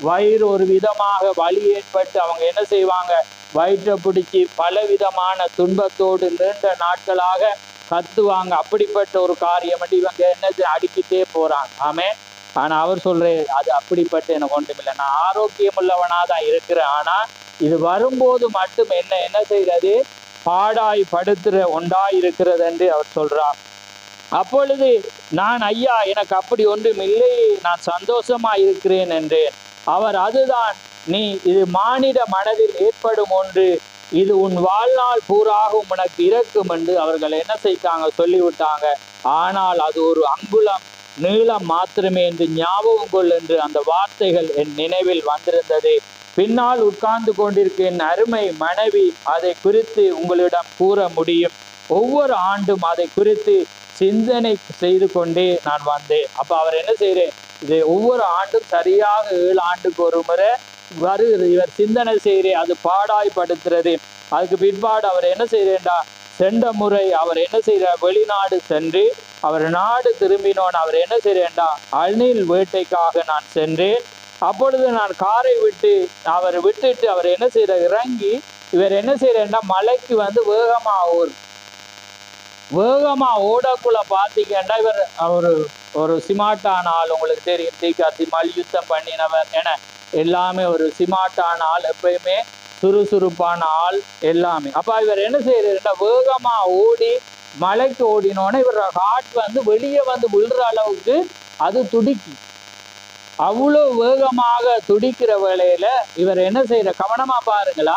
வயிறு ஒரு விதமாக வலி ஏற்பட்டு அவங்க என்ன செய்வாங்க, வயிற்றை பிடிச்சி பலவிதமான துன்பத்தோடு நீண்ட நாட்களாக கத்துவாங்க. அப்படிப்பட்ட ஒரு காரியம் இவங்க என்ன அடிக்கிட்டே போறாங்க. ஆமே. ஆனா அவர் சொல்றேன், அது அப்படிப்பட்ட எனக்கு ஒன்றுமில்லை, நான் ஆரோக்கியம் உள்ளவனா தான் இருக்கிறேன். ஆனா இது வரும்போது மட்டும் என்ன செய்யறது, பாடாய் படுத்துற ஒன்றாய் இருக்கிறது என்று அவர் சொல்றார். அப்பொழுது நான், ஐயா எனக்கு அப்படி ஒன்றும் இல்லை, நான் சந்தோஷமா இருக்கிறேன் என்றேன். அவர், அதுதான் நீ, இது மானிட மனதில் ஏற்படும் ஒன்று, இது உன் வாழ்நாள் பூராகவும் உனக்கு இருக்கும் என்று அவர்கள் என்ன செய்தாங்க சொல்லிவிட்டாங்க. ஆனால் அது ஒரு அங்குலம் நீளம் மாத்திரமே என்று ஞாபகம் கொள் என்று அந்த வார்த்தைகள் என் நினைவில் வந்திருந்தது. பின்னால் உட்கார்ந்து கொண்டிருக்க என் அருமை மனைவி அதை குறித்து உங்களிடம் கூற முடியும். ஒவ்வொரு ஆண்டும் அதை குறித்து சிந்தனை செய்து கொண்டே நான் வந்தேன். அப்ப அவர் என்ன செய்யறேன், இது ஒவ்வொரு ஆண்டும் சரியாக 7 ஆண்டுக்கு ஒரு முறை வருகிறது, இவர் சிந்தனை செய்கிறே, அது பாடாய்படுத்துறது. அதுக்கு பிற்பாடு அவர் என்ன செய்யறேன்டா, சென்ற முறை அவர் என்ன செய்யறார், வெளிநாடு சென்று அவர் நாடு திரும்பினோன்னு அவர் என்ன செய்யறேன்டா, அணில் வேட்டைக்காக நான் சென்றேன். அப்பொழுது நான் காரை விட்டு அவர் விட்டுட்டு அவர் என்ன செய்யற இறங்கி இவர் என்ன செய்யறா மலைக்கு வந்து வேகமா ஓடக்குள்ள பாத்தீங்கன்னா இவர் ஒரு சிமாட்டான ஆள். உங்களுக்கு தெரியும், தீக்காத்தி மல்யுத்தம் பண்ணினவர் என எல்லாமே ஒரு சிமாட்டான ஆள், எப்பயுமே சுறுசுறுப்பான ஆள் எல்லாமே. அப்ப இவர் என்ன செய்யறாருன்னா வேகமா ஓடி மலைக்கு ஓடினோடனே இவர் ஹார்ட் வந்து வெளியே வந்து விழுற அளவுக்கு அது துடிக்கி, அவ்வளோ வேகமாக துடிக்கிற வேளையில இவர் என்ன செய்யற, கவனமா பாருங்களா.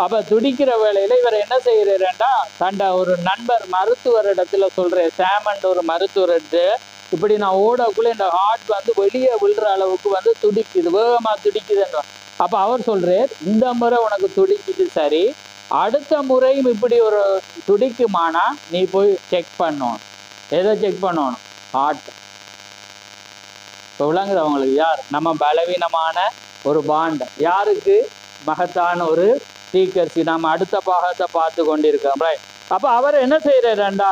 அப்ப துடிக்கிற வேளையில இவர் என்ன செய்யறாருன்னா தண்ட ஒரு நண்பர் மருத்துவர் இடத்துல சொல்றேன், சாமண்ட் ஒரு மருத்துவர்கிட்ட, இப்படி நான் ஓடக்குள்ள இந்த ஹார்ட் வந்து வெளியே விழுற அளவுக்கு வந்து துடிக்குது, வேகமா துடிக்குதுன்னு. அப்ப அவர் சொல்றார், இந்த முறை உனக்கு துடிக்குது சரி, அடுத்த முறையும் இப்படி ஒரு துடிக்குமானா நீ போய் செக் பண்ணணும். எதை செக் பண்ணணும்? ஹார்ட். இப்போ விளங்குது அவங்களுக்கு யார்? நம்ம பலவீனமான ஒரு பாண்ட யாருக்கு? மகத்தான ஒரு தீக்கர்சி. நம்ம அடுத்த பாகத்தை பார்த்து கொண்டிருக்கோம், ரைட்? அப்ப அவர் என்ன செய்யறாருண்டா,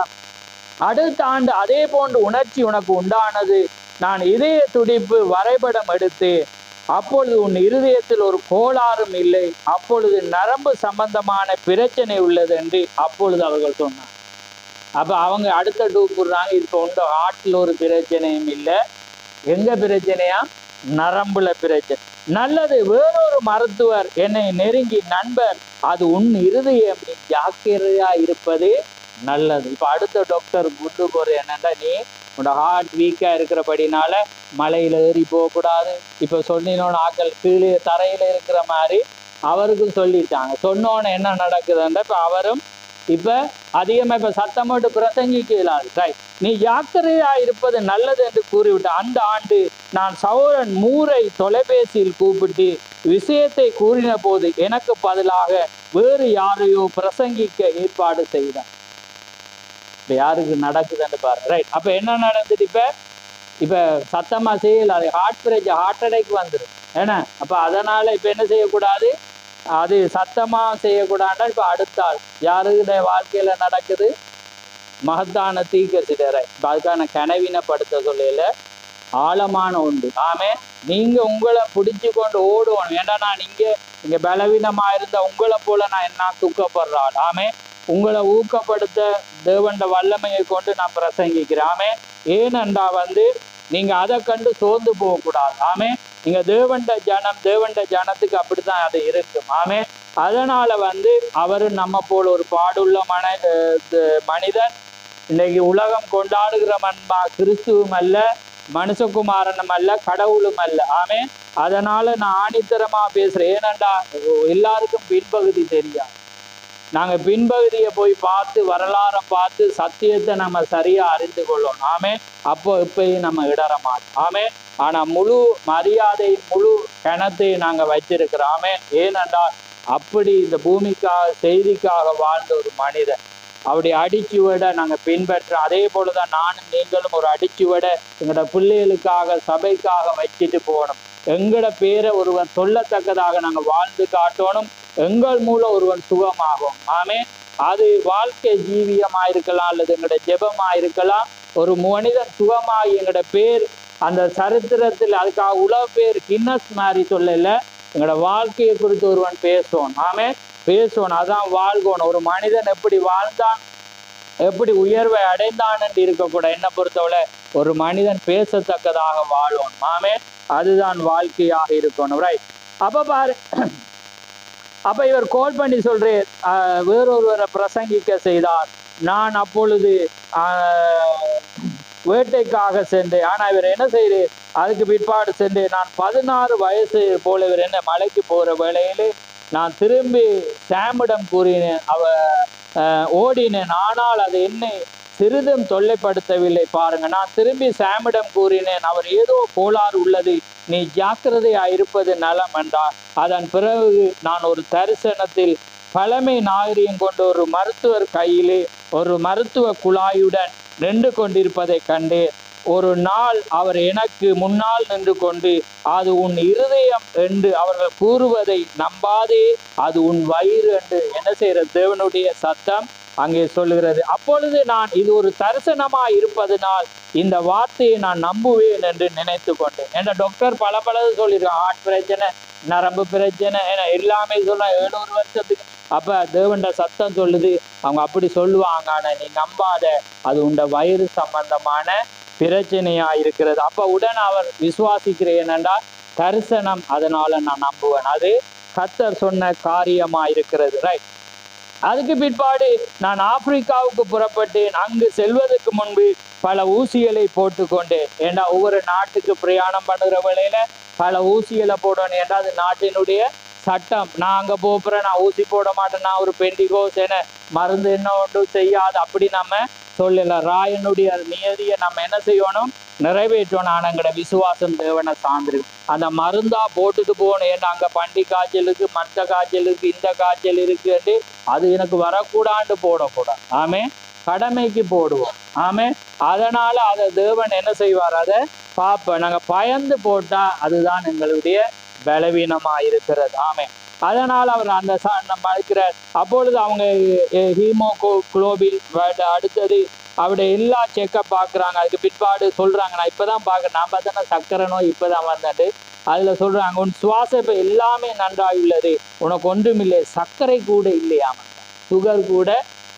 அடுத்த ஆண்டு அதே போன்று உணர்ச்சி உனக்கு உண்டானது, நான் இதய துடிப்பு வரைபடம் எடுத்து, அப்பொழுது உன் இருதயத்தில் ஒரு கோளாறும் இல்லை, அப்பொழுது நரம்பு சம்பந்தமான பிரச்சனை உள்ளது என்று அப்பொழுது அவர்கள் சொன்னார். அப்ப அவங்க அடுத்த டூப்புறாங்க, இப்போ உண்டு ஹார்ட்ல ஒரு பிரச்சனையும் இல்லை, எங்க பிரச்சனையா? நரம்புல பிரச்சனை. நல்லது, வேறொரு மருத்துவர் என்னை நெருங்கி, நண்பர், அது உன் இருதயம், நீ ஜாக்கிரதையா இருப்பதே நல்லது. இப்ப அடுத்த டாக்டர் குண்டு போறது என்னன்னா, நீ உன்னோட ஹார்ட் வீக்கா இருக்கிறபடினால மலையில ஏறி போகக்கூடாது. இப்ப சொன்னினோன்னு ஆக்கள் கீழே தரையில இருக்கிற மாதிரி அவருக்கும் சொல்லிட்டாங்க. சொன்னோன்னு என்ன நடக்குதுன்ற இப்ப அவரும் இப்ப அதிகமா இப்ப சத்தமோட்டு பிரசங்கிக்கிறார், ரைட்? நீ ஜாக்கிரதையா இருப்பது நல்லது என்று கூறிவிட்ட அந்த ஆண்டு நான் சௌரன் மூரை தொலைபேசியில் கூப்பிட்டு விஷயத்தை கூறின போது எனக்கு பதிலாக வேறு யாரையோ பிரசங்கிக்க ஏற்பாடு செய்தார். இப்ப யாருக்கு நடக்குதுன்னு பாரு, ரைட்? அப்ப என்ன நடந்துட்டு இப்ப சத்தமா செய்யல, அது ஹார்ட் அட்டாக் வந்துடும். ஏன்னா அப்ப அதனால இப்ப என்ன செய்யக்கூடாது, அது சத்தமா செய்யக்கூடாதுன்னா இப்ப அடுத்தாள் யாருடைய வாழ்க்கையில நடக்குது? மகத்தான தீக்கசிடரை. இப்ப அதுக்கான கனவீனப்படுத்த சொல்லல, ஆழமான உண்டு. ஆமே, நீங்க உங்களை பிடிச்சு கொண்டு ஓடுவோம். ஏன்னா நான் இங்க பலவீனமா இருந்த உங்களை போல நான் என்ன துக்கப்படுறாள். ஆமே, உங்களை ஊக்கப்படுத்த தேவண்ட வல்லமையை கொண்டு நான் பிரசங்கிக்கிறேன். ஆமே, ஏனென்றா வந்து நீங்க அதை கண்டு சோர்ந்து போகக்கூடாது. ஆமே, நீங்க தேவண்ட ஜனத்துக்கு அப்படித்தான் அது இருக்கும். ஆமே, அதனால வந்து அவரு நம்ம போல ஒரு பாடுள்ள மனிதன். இன்னைக்கு உலகம் கொண்டாடுகிறவன்பா கிறிஸ்துவும் அல்ல, மனுஷகுமாரனும் அல்ல, கடவுளும் அல்ல. ஆமே, அதனால நான் ஆணித்தரமா பேசுறேன். ஏனண்டா எல்லாருக்கும் பின்பகுதி தெரியாது. நாங்க பின்பகுதியை போய் பார்த்து வரலாறை பார்த்து சத்தியத்தை நம்ம சரியா அறிந்து கொள்ளணும். ஆமே, அப்போ இப்பயும் நம்ம இடற மாட்டோம். ஆமே, ஆனா முழு மரியாதை முழு கணத்தை நாங்க வச்சிருக்கிறோம். ஆமே, ஏனென்றால் அப்படி இந்த பூமிக்காக செய்திக்காக வாழ்ந்த ஒரு மனிதன். அப்படி அடிச்சுவட நாங்க பின்பற்ற, அதே போலதான் நானும் நீங்களும் ஒரு அடிச்சுவட எங்களோட பிள்ளைகளுக்காக சபைக்காக வச்சுட்டு போகணும். எங்களோட பேரை ஒருவன் சொல்லத்தக்கதாக நாங்க வாழ்ந்து காட்டணும். எங்கள் மூலம் ஒருவன் சுகமாகும். ஆமே, அது வாழ்க்கை ஜீவியமா இருக்கலாம், அல்லது எங்களோட ஜெபமா இருக்கலாம். ஒரு மனிதன் சுகமாகி எங்களோட பேர் அந்த சரித்திரத்தில், அதுக்காக உலக பேர் கின்னஸ் மாதிரி சொல்லல, எங்களோட வாழ்க்கையை குறித்து ஒருவன் பேசுவோம். ஆமே, பேசுவோம், அதான் வாழ்வோம். ஒரு மனிதன் எப்படி வாழ்ந்தான், எப்படி உயர்வை அடைந்தான் என்று இருக்கக்கூட என்னை பொறுத்தவரை ஒரு மனிதன் பேசத்தக்கதாக வாழ்வோம். ஆமே, அதுதான் வாழ்க்கையாக இருக்கணும், ரைட்? அப்ப பாரு, அப்ப இவர் கோல் பண்ணி சொல்றேன், வேறொருவரை பிரசங்கிக்க செய்தார். நான் அப்பொழுது வேட்டைக்காக சென்றேன். ஆனா இவர் என்ன செய்யறேன், அதுக்கு பிற்பாடு சென்றேன். நான் 16 வயசு போல இவர் என்ன மலைக்கு போற வேளையிலே நான் திரும்பி சாமிடம் கூறினேன், ஓடினேன், ஆனால் அது என்னை சிறிதும் தொல்லைப்படுத்தவில்லை. பாருங்க, நான் திரும்பி சாமிடம் கூறினேன், அவர் ஏதோ கோளாறு உள்ளது, நீ ஜாக்கிரதையா இருப்பது நலம் என்றார். அதன் பிறகு நான் ஒரு தரிசனத்தில் பழமை நாகரிகம் கொண்ட ஒரு மருத்துவர் கையிலே ஒரு மருத்துவ குழாயுடன் நின்று கொண்டிருப்பதை கண்டேன். ஒரு நாள் அவர் எனக்கு முன்னால் நின்று கொண்டு, அது உன் இருதயம் என்று அவர்கள் கூறுவதை நம்பாதே, அது உன் வயிறு என்று என்ன செய்யற தேவனுடைய சத்தம் அங்கே சொல்லுகிறது. அப்பொழுது நான் இது ஒரு தரிசனமா இருப்பதனால் இந்த வார்த்தையை நான் நம்புவேன் என்று நினைத்து கொண்டேன். ஏன்னா டாக்டர் பல சொல்லியிருக்காங்க, ஹார்ட் பிரச்சனை, நரம்பு பிரச்சனை, ஏன்னா எல்லாமே சொல்ல 700 வருஷத்துக்கு. அப்ப தேவண்ட சத்தம் சொல்லுது, அவங்க அப்படி சொல்லுவாங்க, ஆனா நீ நம்பாத, அது உண்ட வயிறு சம்பந்தமான பிரச்சனையா இருக்கிறது. அப்ப உடனே அவர் விசுவாசிக்கிறேன் என்னண்டா தரிசனம், அதனால நான் நம்புவேன், அது கர்த்தர் சொன்ன காரியமா இருக்கிறது. ரைட். அதுக்கு பிற்பாடு நான் ஆப்பிரிக்காவுக்கு புறப்பட்டேன். அங்கு செல்வதற்கு முன்பு பல ஊசிகளை போட்டு கொண்டேன். ஏன்னா ஒவ்வொரு நாட்டுக்கு பிரயாணம் பண்ணுற வேளையில பல ஊசிகளை போடணும். ஏன்னா அது நாட்டினுடைய சட்டம். நான் அங்கே போகிறேன், நான் ஊசி போட மாட்டேன், நான் ஒரு பெண்டிகோஸ் என மருந்து என்ன ஒன்றும் செய்யாது அப்படி நம்ம சொல்லல. ராயனுடைய நியதியை நம்ம என்ன செய்யணும், நிறைவேற்றணும். ஆனால் எங்களோட விசுவாசம் தேவனை சார்ந்திருக்கு. அந்த மருந்தா போட்டுட்டு போகணும். ஏன்னா அங்கே பண்டி காய்ச்சலுக்கு, மற்ற காய்ச்சலுக்கு, இந்த காய்ச்சல் இருக்குன்னு அது எனக்கு வரக்கூடாது போடக்கூடாது. ஆமே, கடமைக்கு போடுவோம். ஆமே, அதனால அதை தேவன் என்ன செய்வார், அதை பார்ப்போம். நாங்கள் பயந்து போட்டா அதுதான் எங்களுடைய பலவீனமா இருக்கிறது. ஆமே, அதனால் அவர் அந்த மறுக்கிறார். அப்பொழுது அவங்க ஹீமோகுளோபின் அடுத்தது அவருடைய எல்லா செக்கப் பார்க்குறாங்க. அதுக்கு பிற்பாடு சொல்கிறாங்க, நான் இப்போ தான் பார்க்குறேன், நான் பார்த்தேன்னா சக்கரை நோய் இப்போ தான் வந்துட்டு. அதில் சொல்கிறாங்க, உன் சுவாச இப்போ எல்லாமே நன்றாயுள்ளது, உனக்கு ஒன்றும் இல்லை, சர்க்கரை கூட இல்லையாம, சுகர் கூட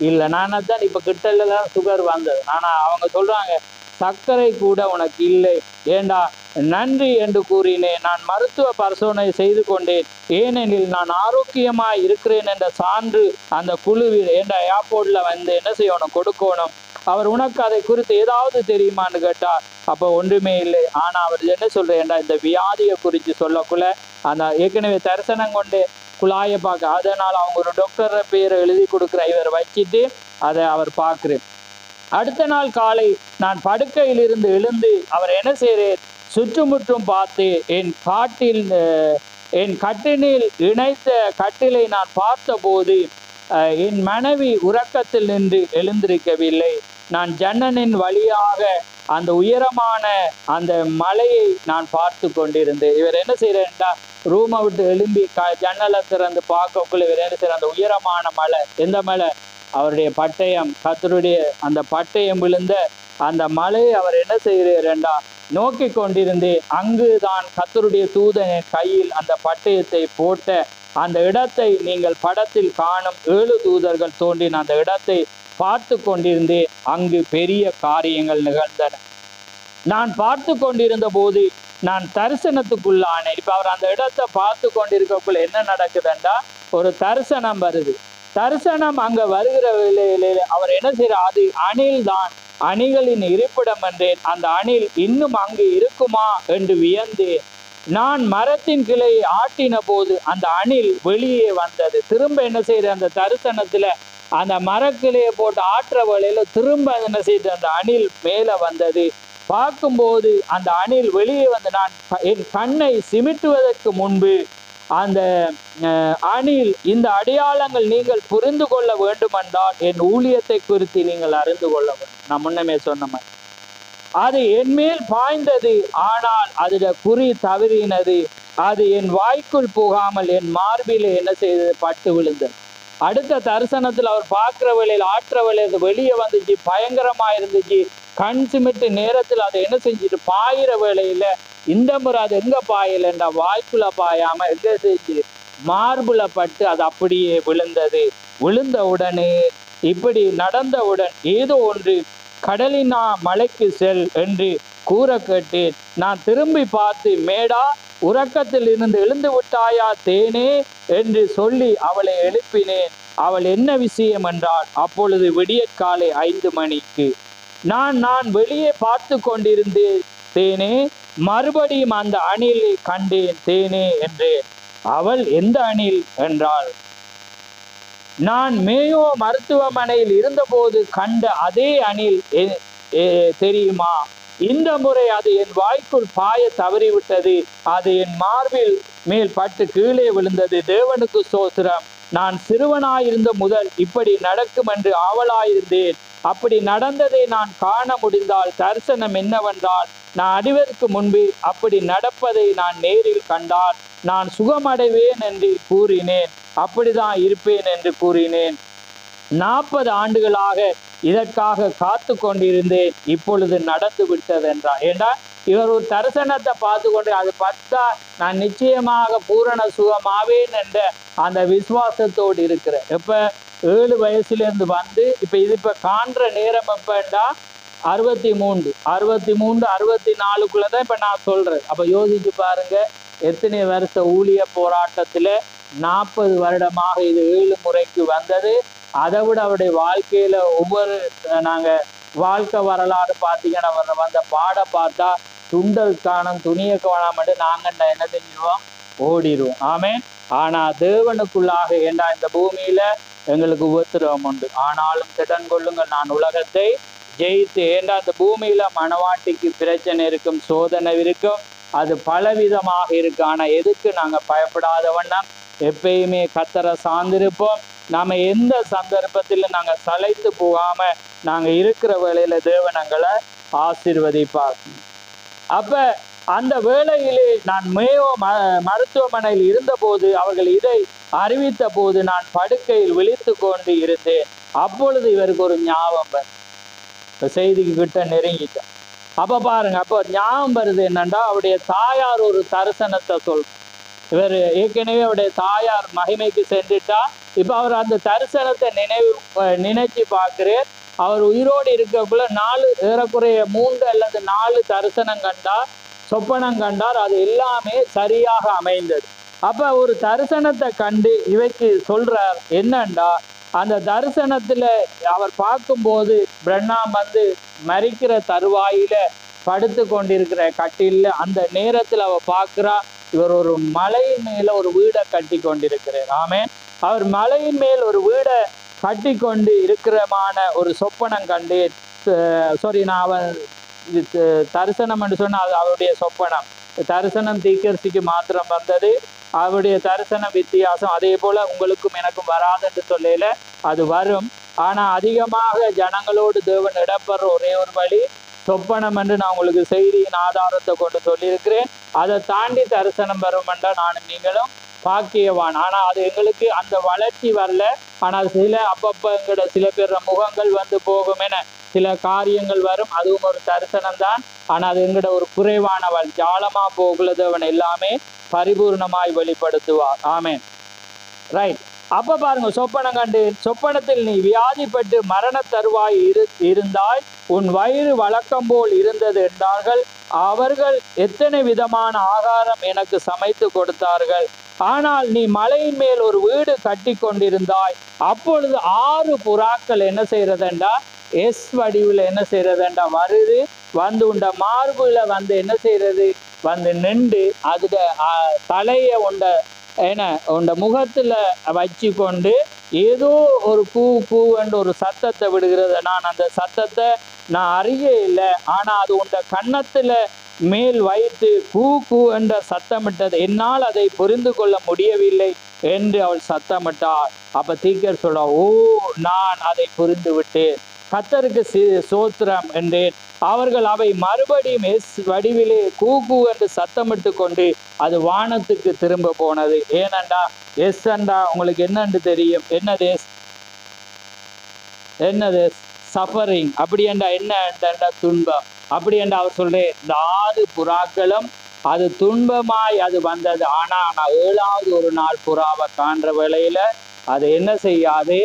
இல்லை. நானா தான் இப்போ கிட்டல தான் சுகர் வந்தது. ஆனால் அவங்க சொல்கிறாங்க சர்க்கரை கூட உனக்கு இல்லை. ஏண்டா நன்றி என்று கூறினேன். நான் மருத்துவ பரிசோதனை செய்து கொண்டேன், ஏனெனில் நான் ஆரோக்கியமாக இருக்கிறேன் என்ற சான்று அந்த குழுவில் என்ற ஏர்போர்ட்டில் வந்து என்ன செய்யணும், கொடுக்கணும். அவர் உனக்கு அதை குறித்து ஏதாவது தெரியுமான்னு கேட்டார். அப்போ ஒன்றுமே இல்லை. ஆனால் அவர் என்ன சொல்றேன்டா, இந்த வியாதியை குறித்து சொல்லக்குள்ள அந்த ஏற்கனவே தரிசனம் கொண்டு குழாயை பார்க்க, அதனால் அவங்க ஒரு டாக்டர் பேரை எழுதி கொடுக்குற இவர் வச்சுட்டு அதை அவர் பார்க்குறேன். அடுத்த நாள் காலை நான் படுக்கையிலிருந்து எழுந்து அவர் என்ன செய்கிறேன், சுற்றுமுற்றும் பார்த்து என் கட்டிலில் இணைத்த கட்டிலை நான் பார்த்தபோது என் மனைவி உறக்கத்தில் நின்று எழுந்திருக்கவில்லை. நான் ஜன்னலின் வழியாக அந்த உயரமான அந்த மலையை நான் பார்த்து கொண்டிருந்தேன். இவர் என்ன செய்யறா, ரூமை விட்டு எழும்பி ஜன்னலை திறந்து பார்க்கக்குள்ள இவர் என்ன செய்யற, அந்த உயரமான மலை, எந்த மலை, அவருடைய பட்டயம், கர்த்தருடைய அந்த பட்டயம் விழுந்த அந்த மலையை அவர் என்ன செய்கிறார்டா நோக்கி கொண்டிருந்தேன். அங்குதான் கர்த்தருடைய தூதன் கையில் அந்த பட்டயத்தை போட்ட அந்த இடத்தை நீங்கள் படத்தில் காணும் 7 தூதர்கள் தோன்றின அந்த இடத்தை பார்த்து கொண்டிருந்தேன். அங்கு பெரிய காரியங்கள் நிகழ்ந்தன. நான் பார்த்து கொண்டிருந்த போது நான் தரிசனத்துக்குள்ளானேன். இப்ப அவர் அந்த இடத்தை பார்த்து கொண்டிருக்கக்குள்ள என்ன நடக்குதுன்றா, ஒரு தரிசனம் வருது. தரிசனம் அங்க வருகிற வேளையில அவர் என்ன செய்யறார், அது அணில் தான், அணிகளின் இருப்பிடம் என்றேன். அந்த அணில் இன்னும் அங்கு இருக்குமா என்று வியந்தேன். நான் மரத்தின் கிளையை ஆட்டின போது அந்த அணில் வெளியே வந்தது. திரும்ப என்ன செய்யற, அந்த தரிசனத்துல அந்த மரக்கிளையை போட்டு ஆற்ற வேளையில திரும்ப என்ன செய்து அந்த அணில் மேல வந்தது. பார்க்கும்போது அந்த அணில் வெளியே வந்து நான் என் கண்ணை சிமிட்டுவதற்கு முன்பு அந்த அணில், இந்த அடையாளங்கள் நீங்கள் புரிந்து கொள்ள வேண்டுமென்றால் என் ஊழியத்தை குறித்து நீங்கள் அறிந்து கொள்ள வேண்டும். நான் முன்னமே சொன்ன மாதிரி அது என் மேல் பாய்ந்தது, ஆனால் அதில் குறி தவறினது. அது என் வாய்க்குள் போகாமல் என் மார்பிலே என்ன செய்தது, பட்டு விழுந்தது. அடுத்த தரிசனத்தில் அவர் பார்க்குற வேளையில் ஆற்ற வேளையில் வெளியே வந்துச்சு, பயங்கரமா இருந்துச்சு. கண் சிமிட்டு நேரத்தில் அதை என்ன செஞ்சுட்டு பாயிற வேளையில இந்த முறை அது எங்க பாயலண்டா, வாய்க்குள்ள பாயாம எங்க செஞ்சு மார்புல பட்டு அது அப்படியே விழுந்தது. விழுந்த உடனே இப்படி நடந்தவுடன் ஏதோ ஒன்று கடலினா மலைக்கு செல் என்று கூற கேட்டேன். நான் திரும்பி பார்த்து, மேடா உறக்கத்தில் இருந்து எழுந்து விட்டாயா தேனே என்று சொல்லி அவளை எழுப்பினேன். அவள் என்ன விஷயம் என்றால், அப்பொழுது விடியற்காலை 5 மணிக்கு நான் வெளியே பார்த்து கொண்டிருந்தேன் தேனே, மறுபடியும் அந்த அணிலை கண்டேன் தேனே என்றேன். அவள் எந்த அணில் என்றாள், நான் மேயோ மருத்துவமனையில் இருந்தபோது கண்ட அதே அணில் தெரியுமா? இந்த முறை அது என் வாய்க்குள் பாய தவறிவிட்டது. அது என் மார்பில் மேல் பட்டு கீழே விழுந்தது. தேவனுக்கு ஸ்தோத்திரம். நான் சிறுவனாயிருந்த முதல் இப்படி நடக்கும் என்று ஆவலாயிருந்தேன். அப்படி நடந்ததை நான் காண முடிந்தால் தரிசனம் என்னவென்றால், நான் அடிவதற்கு முன்பு அப்படி நடப்பதை நான் நேரில் கண்டால் நான் சுகமடைவேன் என்று கூறினேன். அப்படிதான் இருப்பேன் என்று கூறினேன். 40 ஆண்டுகளாக இதற்காக காத்து கொண்டிருந்தேன், இப்பொழுது நடந்து விட்டது என்றார். ஏண்டா இவர் ஒரு தரிசனத்தை பார்த்து கொண்டு அது பார்த்தா நான் நிச்சயமாக பூரண சுகமாவேன் என்ற அந்த விசுவாசத்தோடு இருக்கிறேன். இப்ப 7 வயசுலேருந்து வந்து இப்ப காண்ற நேரம் எப்பண்டா 63 64 இப்ப நான் சொல்றேன். அப்ப யோசிச்சு பாருங்க, எத்தனை வருஷ ஊழிய போராட்டத்துல 40 வருடமாக இது 7 முறைக்கு வந்தது. அதை விட அவருடைய வாழ்க்கையில ஒவ்வொரு நாங்க வாழ்க்கை வரலாறு பார்த்தீங்கன்னா வந்த பாட பார்த்தா துண்டல் காணும் துணியை காணாமட்டு நாங்க என்ன செஞ்சிருவோம், ஓடிடுவோம். ஆமே. ஆனா தேவனுக்குள்ளாக ஏண்டா இந்த பூமியில எங்களுக்கு உபத்திரவம் உண்டு, ஆனாலும் திடன் கொள்ளுங்கள், நான் உலகத்தை ஜெயித்து. ஏண்டா இந்த பூமியில மனவாட்டிக்கு பிரச்சனை இருக்கும், சோதனை இருக்கும், அது பலவிதமாக இருக்கு. ஆனா எதுக்கு நாங்க பயப்படாத வண்ணம் எப்பயுமே கர்த்தரை சார்ந்திருப்போம். நாம எந்த சந்தர்ப்பத்தில் நாங்க சளைத்து போகாம நாங்க இருக்கிற வேளையில தேவனங்களை ஆசீர்வதிப்பார். அப்ப அந்த வேளையிலே நான் மேயோ மருத்துவமனையில் இருந்தபோது அவர்கள் இதை அறிவித்த போது நான் படுக்கையில் விழித்து கொண்டு இருந்தேன். அப்பொழுது இவருக்கு ஒரு ஞாபகம், செய்திக்கு கிட்ட நெருங்கிட்டேன். அப்ப பாருங்க, அப்போ ஞாபகம் வருது என்னன்னா, அவருடைய தாயார் ஒரு தரிசனத்தை சொல்ற. இவர் ஏற்கனவே அவருடைய தாயார் மகிமைக்கு சென்றுட்டா. இப்ப அவர் அந்த தரிசனத்தை நினைச்சு பார்க்கிறேன். அவர் உயிரோடு இருக்கக்குள்ள ஏறக்குறைய 3 அல்லது 4 தரிசனம் கண்டார், சொப்பனம் கண்டார். அது எல்லாமே சரியாக அமைந்தது. அப்ப ஒரு தரிசனத்தை கண்டு இவைக்கு சொல்றார் என்னண்டா, அந்த தரிசனத்துல அவர் பார்க்கும்போது பிரண்ணாம் வந்து மரிக்கிற தருவாயில படுத்து கொண்டிருக்கிற கட்டில அந்த நேரத்துல அவ பார்க்கிறா, இவர் ஒரு மலையின் மேல ஒரு வீடை கட்டி கொண்டிருக்கிறார். ஆமே. அவர் மலையின் மேல் ஒரு வீடை கட்டி கொண்டு இருக்கிறமான ஒரு சொப்பனம் கண்டேன். நான் அவன் தரிசனம் என்று சொன்னா அது அவருடைய சொப்பனம். தரிசனம் தீக்கரிசிக்கு மாத்திரம் வந்தது, அவருடைய தரிசனம் வித்தியாசம். அதே போல உங்களுக்கும் எனக்கும் வராது என்று சொல்லல, அது வரும். ஆனா அதிகமாக ஜனங்களோடு தேவன் இடம்பெற ஒரே ஒரு வழி சொப்பனம் என்று நான் உங்களுக்கு செய்தியின் ஆதாரத்தை கொண்டு சொல்லியிருக்கிறேன். அதை தாண்டி தரிசனம் வரும் என்றால் நானும் நீங்களும் பாக்கியவான். ஆனா அது எங்களுக்கு அந்த வளர்ச்சி வரல. ஆனால் அப்பப்ப எங்களோட சில பேர் முகங்கள் வந்து போகும் என சில காரியங்கள் வரும், அதுவும் ஒரு தரிசனம் தான். ஆனா அது எங்களோட ஒரு குறைவானவள் ஜாலமா போகுள்ளது அவன் எல்லாமே பரிபூர்ணமாய் வெளிப்படுத்துவார். ஆமேன். ரைட். அப்ப பாருங்க, சொப்பனம் கண்டு, சொப்பனத்தில் நீ வியாதிப்பட்டு மரண தருவாய் இருந்தாய், உன் வயிறு வழக்கம் போல் இருந்தது என்றார்கள். அவர்கள் எத்தனை விதமான ஆகாரம் எனக்கு சமைத்து கொடுத்தார்கள். ஆனால் நீ மலையின் மேல் ஒரு வீடு கட்டி கொண்டிருந்தாய். அப்பொழுது 6 புறாக்கள் என்ன செய்யறதுண்டா, எஸ் வடிவில் என்ன செய்யறதுண்டா வருது, வந்து உண்ட மார்புல வந்து என்ன செய்யறது, வந்து நின்று அதுட தலைய உண்ட முகத்துல வச்சு கொண்டு ஏதோ ஒரு கூ என்ற ஒரு சத்தத்தை விடுகிறது. நான் அந்த சத்தத்தை நான் அறிய இல்லை, ஆனா அது உண்ட கன்னத்துல மேல் வைத்து கூ என்ற சத்தமிட்டது, என்னால் அதை புரிந்து கொள்ள முடியவில்லை என்று அவள் சத்தமிட்டாள். அப்ப தீக்கர் சொல்ல, ஓ நான் அதை புரிந்து விட்டேன், கர்த்தருக்கு சோத்திரம் என்றேன். அவர்கள் அவை மறுபடியும் எஸ் வடிவிலே கூ என்று சத்தமிட்டு கொண்டு அது வானத்துக்கு திரும்ப போனது. ஏனண்டா எஸ் என்றா உங்களுக்கு என்னன்னு தெரியும், என்னது சஃபரிங். அப்படி என்றா என்ன துன்பம். அப்படி என்று அவர் சொல்றேன், இந்த 6 புறாக்களும் அது துன்பமாய் அது வந்தது. ஆனா 7வது ஒரு நாள் புறாவை காண்ற வேளையில அது என்ன செய்யாது,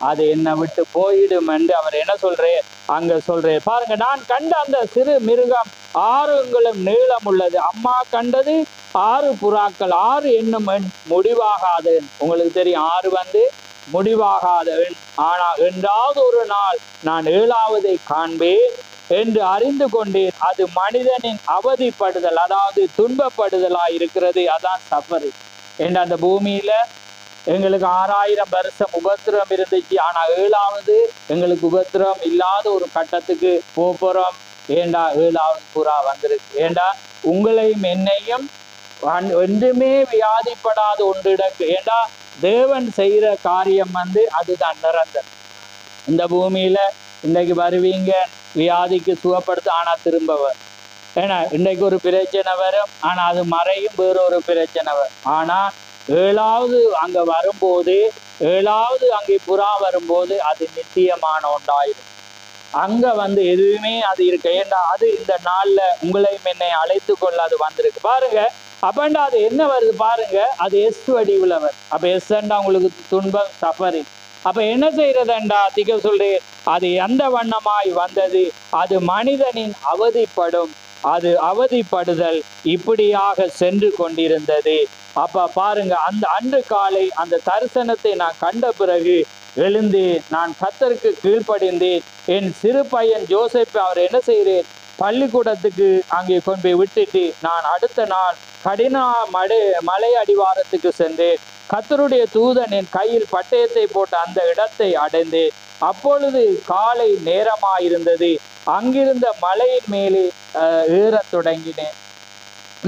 அது என்னை விட்டு போயிடும் என்று அவர் என்ன சொல்றேன் அங்க சொல்றேன். பாருங்க, நான் கண்ட அந்த சிறு மிருகம் 6 அங்குலம் நீளம் உள்ளது. அம்மா கண்டது 6 புறாக்கள். 6 என்னும் முடிவாகாது. உங்களுக்கு தெரியும் 6 வந்து முடிவாகாதவன். ஆனால் என்றாவது ஒரு நாள் நான் 7வதை காண்பேன் என்று அறிந்து கொண்டேன். அது மனிதனின் அவதிப்படுதல், அதாவது துன்பப்படுதலாய் இருக்கிறது. அதான் சஃபரிங். என்று அந்த பூமியில எங்களுக்கு 6000 வருஷம் உபத்திரம் இருந்துச்சு. ஆனா 7வது எங்களுக்கு உபத்திரம் இல்லாத ஒரு கட்டத்துக்கு போறோம். ஏண்டா 7வது புறா வந்திருக்கு. ஏண்டா உங்களையும் என்னையும் ஒன்றுமே வியாதிப்படாத ஒன்றிடக்கு. ஏண்டா தேவன் செய்யற காரியம் வந்து அதுதான் நிரந்தரம். இந்த பூமியில இன்னைக்கு வருவீங்க, வியாதிக்கு சுகப்படுத்த, ஆனா திரும்ப வரும். ஏன்னா இன்னைக்கு ஒரு பிரச்சனை வரும், ஆனா அது மறையும், வேறொரு பிரச்சனை வரும். ஆனா ஏழாவது அங்க வரும்போது, ஏழாவது அங்கே புறா வரும்போது அது நித்தியமான ஒன்றாயிரும். அங்க வந்து எதுவுமே அது இருக்கு. ஏண்டா அது இந்த நாள்ல உங்களையும் என்னை அழைத்து கொள்ள அது வந்திருக்கு பாருங்க. அப்பண்டா அது என்ன வருது பாருங்க, அது எஸ் வடிவுலவர். அப்ப எஸ்ண்டா உங்களுக்கு துன்பம், சஃபரிங். அப்ப என்ன செய்யறதுண்டா திக சொல்றேன், அது எந்த வண்ணமாய் வந்தது, அது மனிதனின் அவதிப்படும், அது அவதிப்படுதல் இப்படியாக சென்று கொண்டிருந்தது. அப்ப பாருங்க, அந்த அன்று காலை அந்த தரிசனத்தை நான் கண்ட பிறகு எழுந்து நான் கர்த்தருக்கு கீழ்ப்படிந்தேன். என் சிறு பையன் ஜோசப் அவர் என்ன செய்கிறேன், பள்ளிக்கூடத்துக்கு அங்கே கொண்டு போய் விட்டுட்டு நான் அடுத்த நாள் கடினா மலை அடிவாரத்துக்கு சென்றேன். கர்த்தருடைய தூதன் என் கையில் பட்டயத்தை போட்ட அந்த இடத்தை அடைந்தேன். அப்பொழுது காலை நேரமாயிருந்தது. அங்கிருந்த மலையின் மேலே ஏறத் தொடங்கினேன்.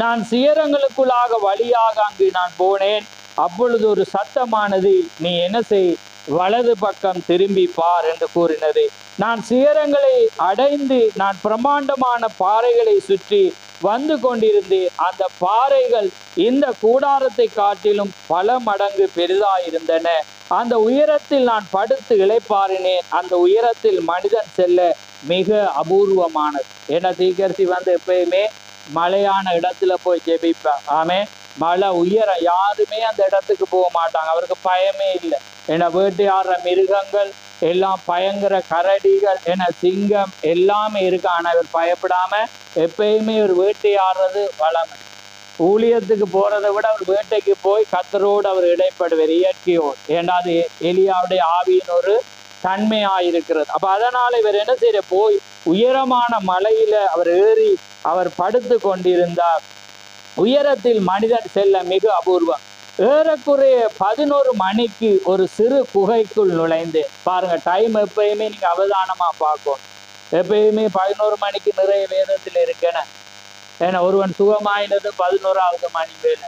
நான் சிகரங்களுக்குள்ளாக வழியாக அங்கு நான் போனேன். அப்பொழுது ஒரு சத்தமானது, நீ என்ன செய், வலது பக்கம் திரும்பி பார் என்று கூறினது. நான் சிகரங்களை அடைந்து நான் பிரம்மாண்டமான பாறைகளை சுற்றி வந்து கொண்டிருந்தேன். அந்த பாறைகள் இந்த கூடாரத்தை காட்டிலும் பல மடங்கு பெரிதாயிருந்தன. அந்த உயரத்தில் நான் படுத்து இளைப்பாறினேன். அந்த உயரத்தில் மனிதன் செல்ல மிக அபூர்வமானது. ஏன்னா தீர்க்கதரிசி வந்து எப்பயுமே மலையான இடத்துல போய் ஜெபிப்பார். ஆமே, மலை உயர யாருமே அந்த இடத்துக்கு போக மாட்டாங்க, அவருக்கு பயமே இல்லை. ஏன்னா வேட்டையாடுற மிருகங்கள் எல்லாம் பயங்கர கரடிகள், ஏன்னா சிங்கம் எல்லாமே இருக்கு. ஆனால் இவர் பயப்படாம எப்பயுமே ஒரு வேட்டையாடுறது வளமை. ஊழியத்துக்கு போறதை விட அவர் வேட்டைக்கு போய் கர்த்தரோடு அவர் இடைப்படுவார், இயற்கையோடு. ஏன்னா அது எலியாவுடைய ஆவியின் ஒரு தன்மையாயிருக்கிறது. அப்ப அதனால இவர் என்ன செய்ய, போய் உயரமான மலையில அவர் ஏறி அவர் படுத்து கொண்டிருந்தார். உயரத்தில் மனிதன் செல்ல மிக அபூர்வம். ஏறக்குறைய 11 மணிக்கு ஒரு சிறு குகைக்குள் நுழைந்தேன். பாருங்க, டைம் எப்பயுமே நீங்க அவதானமா பார்க்கணும். எப்பயுமே 11 மணிக்கு நிறைய வேதத்தில் இருக்கேன. ஏன்னா ஒருவன் சுகமாயினது 11வது மணி வேலை.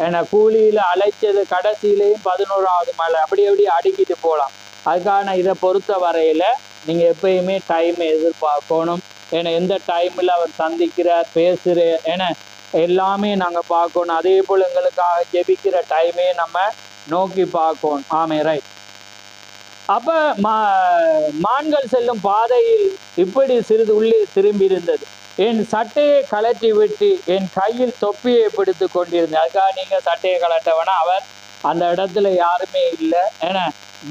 ஏன்னா கூலியில அழைச்சது கடைசியிலையும் 11வது மலை. அப்படி எப்படி அடுக்கிட்டு போகலாம். அதுக்கான இதை பொறுத்த வரையில நீங்க எப்பயுமே டைமை எதிர்பார்க்கணும். ஏன்னா எந்த டைம்ல அவர் சந்திக்கிறார், பேசுறார், ஏன்னா எல்லாமே நாங்க பார்க்கணும். அதே போல எங்களுக்காக ஜெபிக்கிற டைமே நம்ம நோக்கி பார்க்கணும். ஆமே, ரைட். அப்ப மான்கள் செல்லும் பாதையில் இப்படி சிறிது உள்ளே திரும்பி இருந்தது. என் சட்டையை கலட்டி விட்டு என் கையில் தொப்பியை பிடித்து கொண்டிருந்தேன். அதுக்காக நீங்க சட்டையை கலட்டவனா, அவர் அந்த இடத்துல யாருமே இல்லை. ஏன்னா